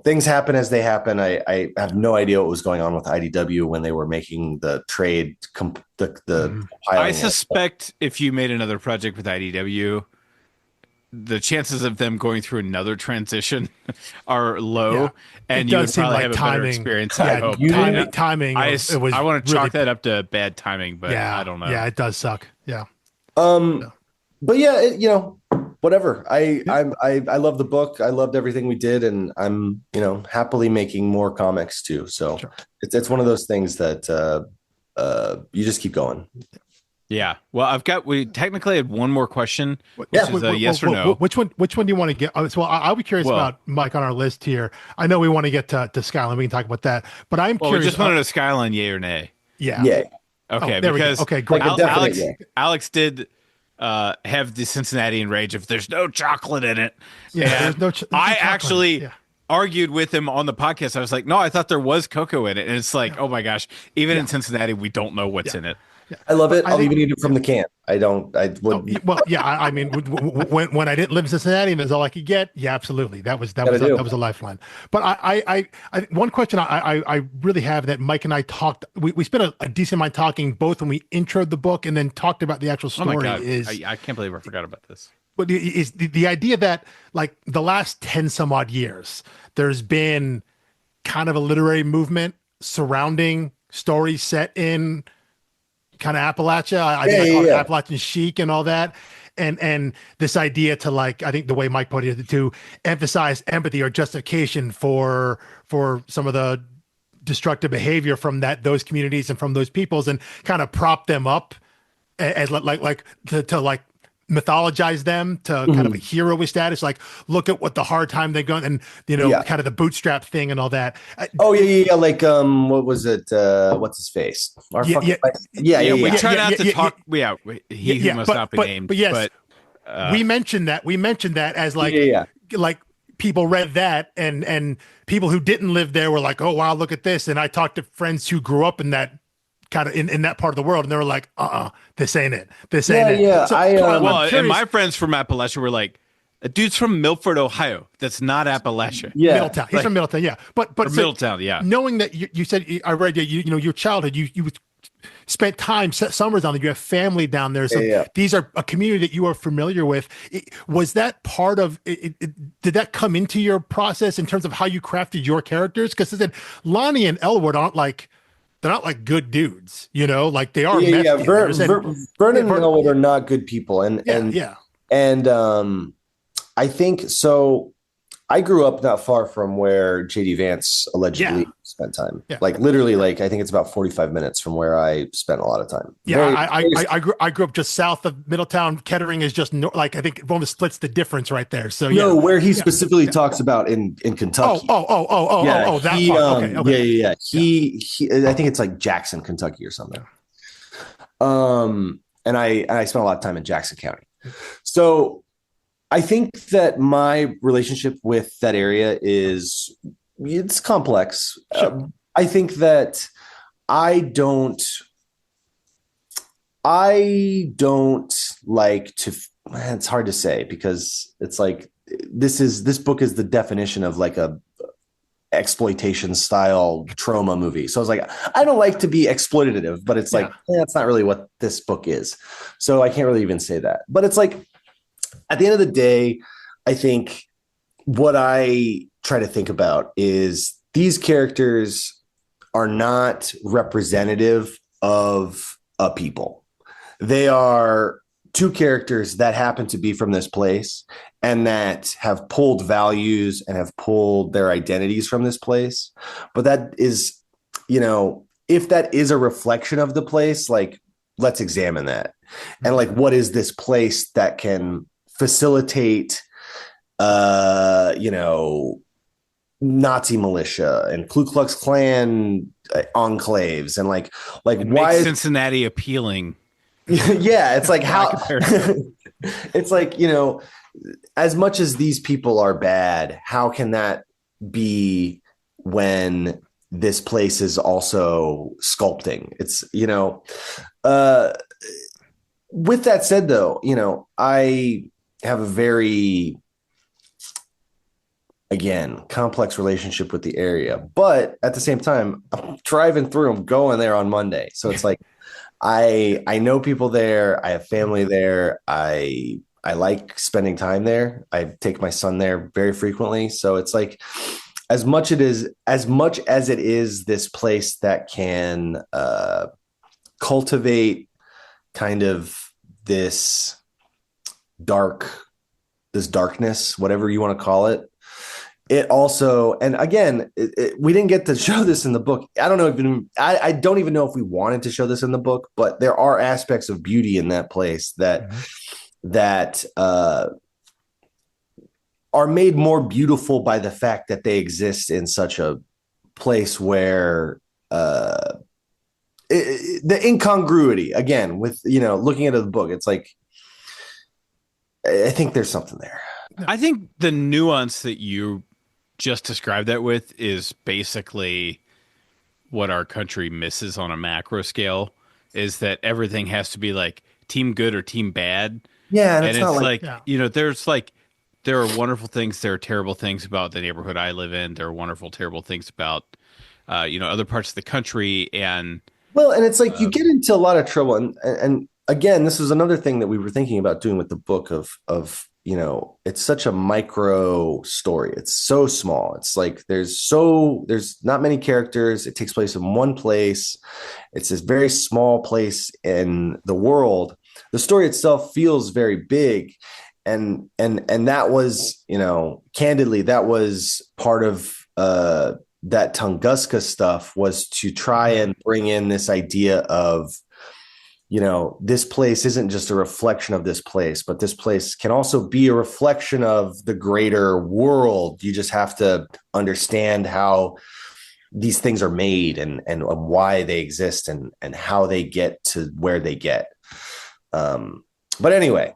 things happen as they happen. I have no idea what was going on with IDW when they were making the trade. I suspect if you made another project with IDW, the chances of them going through another transition are low, and you would probably have a better experience. Timing. I want to chalk that up to bad timing, but I don't know. Yeah, it does suck. Yeah. But yeah, whatever. I love the book. I loved everything we did, and I'm happily making more comics too. So it's one of those things that you just keep going. Yeah. Well, we technically had one more question, which is a yes or no. Which one do you want to get? So I'll be curious about Mike on our list here. I know we want to get to Skyline. We can talk about that, but I'm curious. We just wanted a Skyline, yay or nay. Yeah. Yay. Okay. Because okay, great. Alex did have the Cincinnati enrage if there's no chocolate in it. Yeah. I actually argued with him on the podcast. I was like, no, I thought there was cocoa in it. And it's like, oh my gosh, even in Cincinnati, we don't know what's in it. Yeah. I love it. I'll even eat it from the can. I mean, when I didn't live in Cincinnati and that's all I could get, absolutely, that was a lifeline. But I one question I really have that Mike and I talked. We spent a decent amount talking both when we introed the book and then talked about the actual story. Oh my God. I can't believe I forgot about this. But is the idea that like the last 10 some odd years, there's been kind of a literary movement surrounding stories set in kind of Appalachia. I call it Appalachian chic and all that. And this idea to like, I think the way Mike put it, to emphasize empathy or justification for some of the destructive behavior from those communities and from those peoples, and kind of prop them up as like to mythologize them to kind of a hero status, like look at what the hard time they're going, and kind of the bootstrap thing and all that. Like what was it? What's his face? We try not to talk. He must not be named. But yes, we mentioned that as like people read that, and people who didn't live there were like, oh wow, look at this. And I talked to friends who grew up in that kind of in that part of the world, and they were like, this ain't it. This ain't it. Yeah. So, and my friends from Appalachia were like, a dude's from Milford, Ohio. That's not Appalachia. Yeah. Middletown. He's from Middletown. Yeah. But Middletown. Yeah. Knowing that you said, I read your childhood, you spent time summers down there. You have family down there. So these are a community that you are familiar with. Was that part of it? Did that come into your process in terms of how you crafted your characters? Because Lonnie and Elwood aren't like, they're not like good dudes, like they are. Vernon and Elwood are not good people. And I think so. I grew up not far from where JD Vance allegedly spent time. Yeah. Like literally, I think it's about 45 minutes from where I spent a lot of time. Yeah, I grew up just south of Middletown. Kettering is just I think it almost splits the difference right there. So where he specifically talks about in Kentucky. That part. Okay. He I think it's like Jackson, Kentucky or something. And I spent a lot of time in Jackson County. So I think that my relationship with that area it's complex. Sure. I think that I don't like to, it's hard to say because it's like, this book is the definition of like a exploitation style trauma movie. So I was like, I don't like to be exploitative, but it's like, that's not really what this book is. So I can't really even say that, but it's like, at the end of the day, I think what I try to think about is these characters are not representative of a people. They are two characters that happen to be from this place and that have pulled values and have pulled their identities from this place. But that is, if that is a reflection of the place, like, let's examine that. And like, what is this place that can facilitate, Nazi militia and Ku Klux Klan enclaves, and like why is Cincinnati appealing? Yeah, it's like how it's like, as much as these people are bad, how can that be when this place is also sculpting? It's, with that said, though, I have a very, again, complex relationship with the area, but at the same time, I'm driving through, I'm going there on Monday. So it's like, I know people there. I have family there. I like spending time there. I take my son there very frequently. So it's like, as much as it is this place that can cultivate kind of this darkness, whatever you want to call it. It also, and again, we didn't get to show this in the book. I don't know. I don't even know if we wanted to show this in the book, but there are aspects of beauty in that place that are made more beautiful by the fact that they exist in such a place where the incongruity, again, with, looking at the book, it's like, I think there's something there. I think the nuance that you just described that with is basically what our country misses on a macro scale, is that everything has to be like team good or team bad. Yeah. And it's not like, there are wonderful things, there are terrible things about the neighborhood I live in. There are wonderful, terrible things about, other parts of the country. And it's like, you get into a lot of trouble. And again, this is another thing that we were thinking about doing with the book of, it's such a micro story. It's so small. It's like, there's not many characters. It takes place in one place. It's this very small place in the world. The story itself feels very big. And that was, candidly, that was part of, that Tunguska stuff, was to try and bring in this idea of, this place isn't just a reflection of this place, but this place can also be a reflection of the greater world. You just have to understand how these things are made and why they exist and how they get to where they get. But anyway,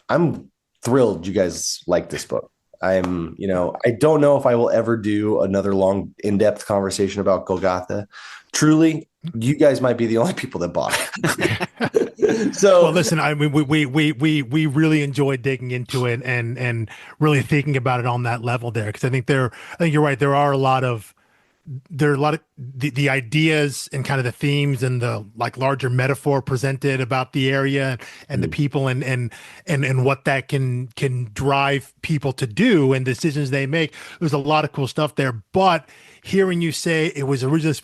I'm thrilled you guys like this book. I don't know if I will ever do another long, in-depth conversation about Golgotha. Truly, you guys might be the only people that bought it. So, well, listen, we really enjoyed digging into it and really thinking about it on that level there, because I think you're right. There are a lot of the ideas and kind of the themes and the like larger metaphor presented about the area and the people and what that can drive people to do and decisions they make. There's a lot of cool stuff there, but hearing you say it was originally,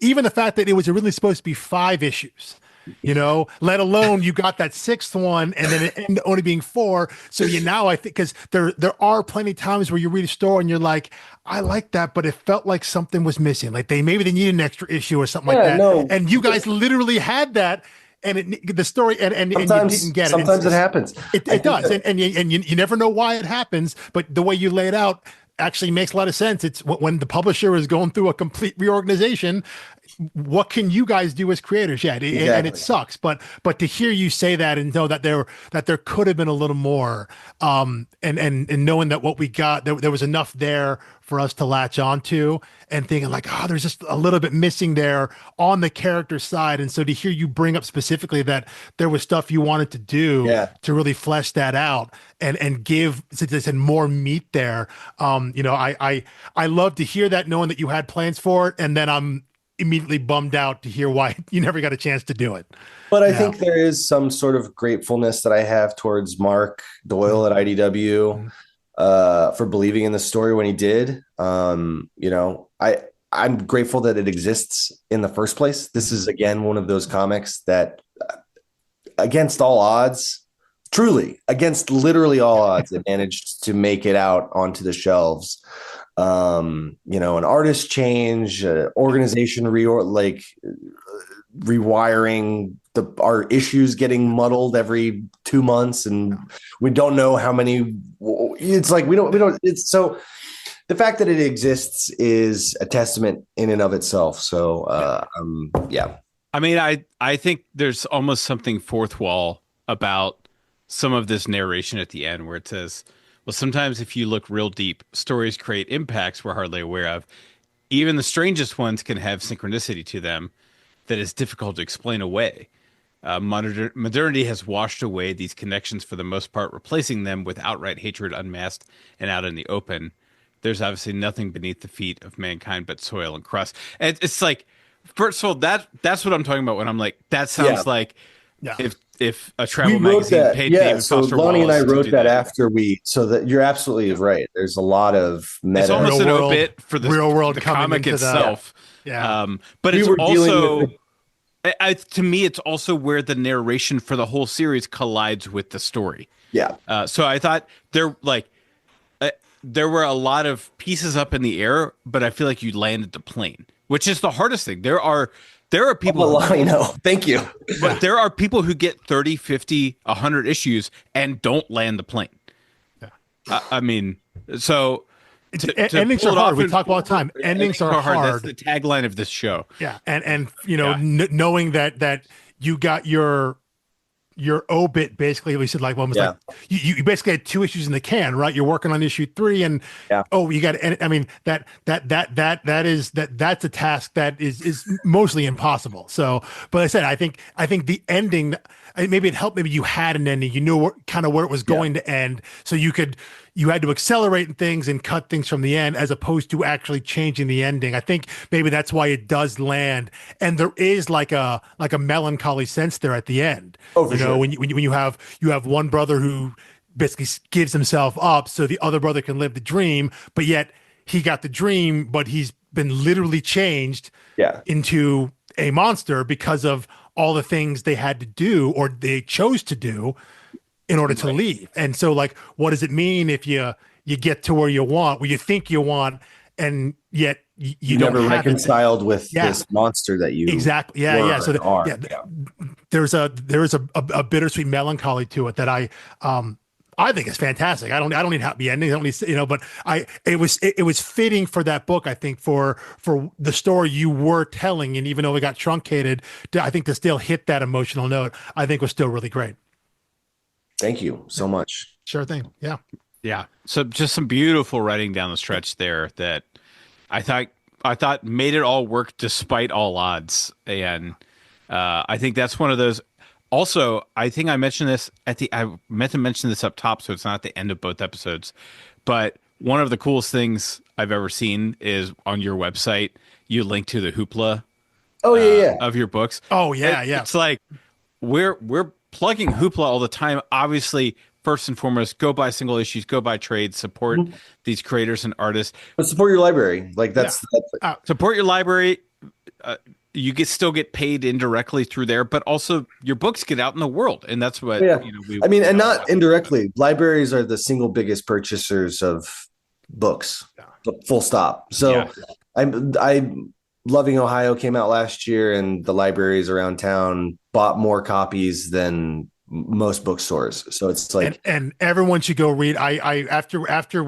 even the fact that it was originally supposed to be 5 issues, let alone you got that 6th one and then it ended only being 4. So I think, because there are plenty of times where you read a story and you're like, I like that, but it felt like something was missing. Like maybe they needed an extra issue or something like that. No. And you guys literally had that. And the story, and you didn't get it. Sometimes it happens. It does, and you never know why it happens. But the way you lay it out actually makes a lot of sense. It's when the publisher is going through a complete reorganization. What can you guys do as creators? Yeah, exactly. And it sucks. But to hear you say that and know that there could have been a little more, and knowing that what we got, there was enough there for us to latch onto, and thinking like, there's just a little bit missing there on the character side. And so to hear you bring up specifically that there was stuff you wanted to do to really flesh that out and give, as I said, more meat there. I love to hear that, knowing that you had plans for it, and then I'm immediately bummed out to hear why you never got a chance to do it. But I think there is some sort of gratefulness that I have towards Mark Doyle at IDW. for believing in the story when he did. I'm grateful that it exists in the first place. This is again one of those comics that, against all odds, truly against literally all odds, it managed to make it out onto the shelves. An artist change, organization rewiring, our issues getting muddled every 2 months, and we don't know how many. It's like we don't. It's so. The fact that it exists is a testament in and of itself. So, yeah. I mean, I think there's almost something fourth wall about some of this narration at the end where it says, well, sometimes if you look real deep, stories create impacts we're hardly aware of. Even the strangest ones can have synchronicity to them that is difficult to explain away. Modernity has washed away these connections for the most part, replacing them with outright hatred unmasked and out in the open. There's obviously nothing beneath the feet of mankind but soil and crust. And it's like, first of all, that's what I'm talking about when I'm like, that sounds like if a travel magazine paid David Foster Wallace. Lonnie and I wrote that after so that you're absolutely right. There's a lot of meta. It's almost an obit for the real world the comic itself. Yeah. But it's also, to me, it's also where the narration for the whole series collides with the story. Yeah. So I thought there were a lot of pieces up in the air, but I feel like you landed the plane, which is the hardest thing. There are people. I know. Thank you. But there are people who get 30, 50, 100 issues and don't land the plane. Yeah. I mean, so endings are hard. We talk all the time. Endings are hard. That's the tagline of this show. Yeah. And knowing that you got your obit basically, we said like you basically had 2 issues in the can, right? You're working on issue 3 and you got, I mean, that's a task that is mostly impossible. So, but I said, I think the ending, maybe it helped. Maybe you had an ending, you knew kind of where it was going to end. So you had to accelerate things and cut things from the end as opposed to actually changing the ending. I think maybe that's why it does land. And there is like a melancholy sense there at the end. Oh, for sure. When you have one brother who basically gives himself up so the other brother can live the dream, but yet he got the dream, but he's been literally changed into a monster because of all the things they had to do or they chose to do in order to leave. And so like, what does it mean if you get to where you think you want, and yet you don't never have reconciled with this monster that you exactly. Yeah. So there's a bittersweet melancholy to it that I think is fantastic. I don't need happy endings. I don't need, but it was fitting for that book. I think for the story you were telling, and even though it got truncated, I think to still hit that emotional note, I think was still really great. Thank you so much. Sure thing. Yeah. Yeah. So just some beautiful writing down the stretch there that I thought made it all work despite all odds. And I think that's one of those. Also, I think I mentioned this I meant to mention this up top, so it's not at the end of both episodes. But one of the coolest things I've ever seen is on your website, you link to the Hoopla of your books. Oh, yeah, It's like we're plugging Hoopla all the time. Obviously, first and foremost, go buy single issues, go buy trades, support these creators and artists. But support your library. Like that's support your library. You still get paid indirectly through there, but also your books get out in the world, and that's what and not indirectly. Libraries are the single biggest purchasers of books. Full stop. So I Loving Ohio came out last year, and the libraries around town bought more copies than most bookstores. So it's like, and everyone should go read. After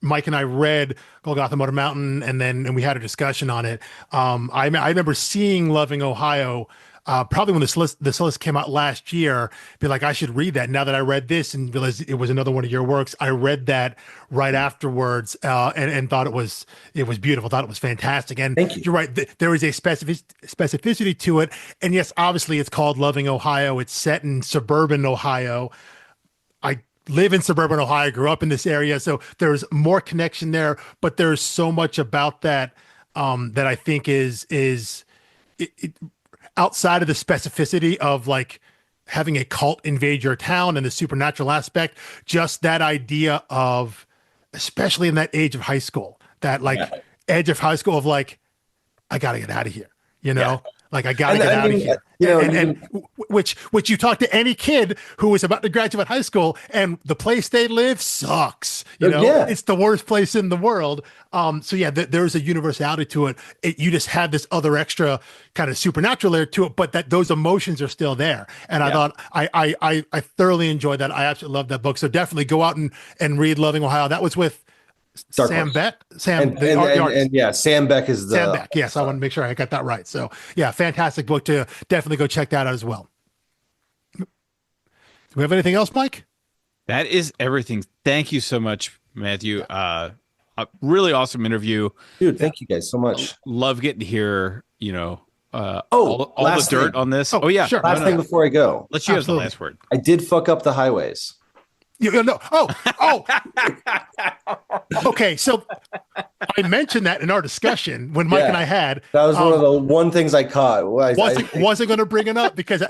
Mike and I read Golgotha Motor Mountain, and we had a discussion on it. I remember seeing Loving Ohio, probably when this list came out last year, be like, I should read that. Now that I read this and realized it was another one of your works, I read that right afterwards, and thought it was beautiful. Thought it was fantastic. And thank you. You're right. There is a specificity to it. And yes, obviously it's called Loving Ohio. It's set in suburban Ohio. I live in suburban Ohio, grew up in this area, so there's more connection there. But there's so much about that that I think is outside of the specificity of like having a cult invade your town and the supernatural aspect. Just that idea of especially in that age of high school, that like edge of high school of like, I got to get out of here, you know? Like I gotta get out of here, you know, and which you talk to any kid who is about to graduate high school, and the place they live sucks. You know, it's the worst place in the world. So yeah, there's a universality to it. You just have this other extra kind of supernatural layer to it, but that those emotions are still there. And I thought I thoroughly enjoyed that. I absolutely loved that book. So definitely go out and read Loving Ohio. That was with Sam Beck, Sam Beck is the Sam Beck. Yes, I want to make sure I got that right. So yeah, fantastic book to definitely go check that out as well. Do we have anything else, Mike? That is everything. Thank you so much, Matthew. A really awesome interview, dude. Thank you guys so much. Love getting to hear, you know, all the dirt on this. Oh yeah, sure. Last thing before I go, let you have the last word. I did fuck up the highways. You know, okay. So I mentioned that in our discussion when Mike and I had. That was one of the one things I caught. Wasn't going to bring it up because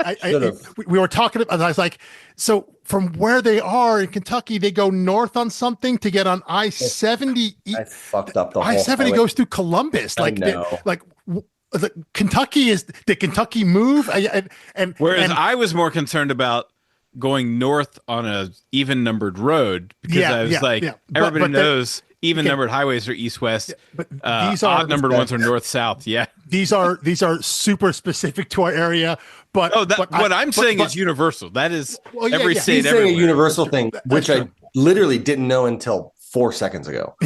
we were talking. And I was like, so from where they are in Kentucky, they go north on something to get on I-70. I fucked up the whole I-70 goes through Columbus. Kentucky did Kentucky move? Whereas I was more concerned about going north on a even numbered road because I was everybody knows even numbered highways are east-west, but these are odd numbered ones are north-south. Yeah, these are super specific to our area. But what I'm saying is universal. That is every state. He's saying a universal thing, which I literally didn't know until 4 seconds ago.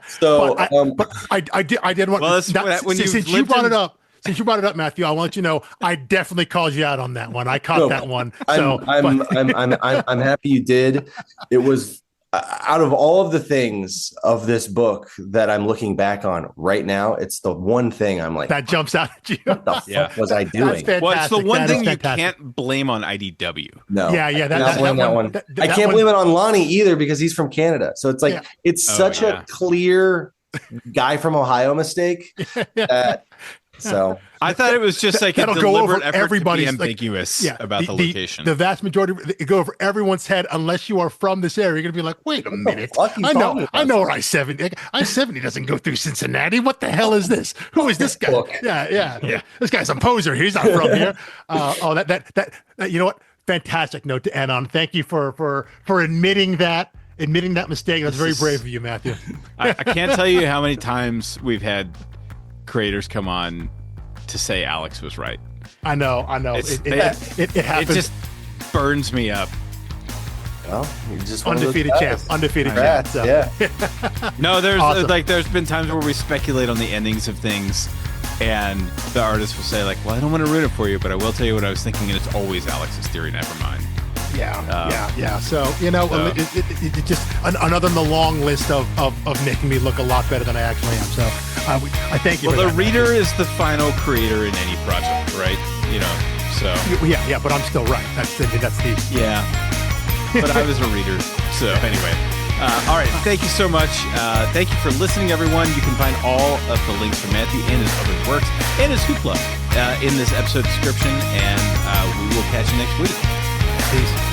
So, I did want. Well, since you brought it up. Since you brought it up, Matthew, I want you to know I definitely called you out on that one. I caught that one. So I'm happy you did. It was out of all of the things of this book that I'm looking back on right now, it's the one thing I'm like that jumps out at you. What the fuck was I doing? Well, it's the one thing you can't blame on IDW. No, that one. I can't blame it on Lonnie either because he's from Canada. So it's like it's such a clear guy from Ohio mistake that. So I thought it was just like a deliberate effort to be ambiguous about the location. The vast majority it go over everyone's head unless you are from this area. You're gonna be like, wait a minute, I know where I-70 doesn't go through Cincinnati. What the hell is this? Who is this guy? Yeah. This guy's a poser. He's not from here. That you know what? Fantastic note to end on. Thank you for admitting that mistake. That's very brave of you, Matthew. I can't tell you how many times we've had creators come on to say Alex was right. I know. It happens. It just burns me up. Well, you're just undefeated champ. So. Yeah. No, there's been times where we speculate on the endings of things, and the artist will say like, "Well, I don't want to ruin it for you, but I will tell you what I was thinking," and it's always Alex's theory, never mine. Yeah. So it just another in the long list of making me look a lot better than I actually am. So I thank you. Well, the reader is the final creator in any project, right? You know. So yeah. But I'm still right. That's the But I was a reader. So anyway. All right. Thank you so much. Thank you for listening, everyone. You can find all of the links for Matthew and his other works and his hoopla in this episode description. And we will catch you next week. Peace.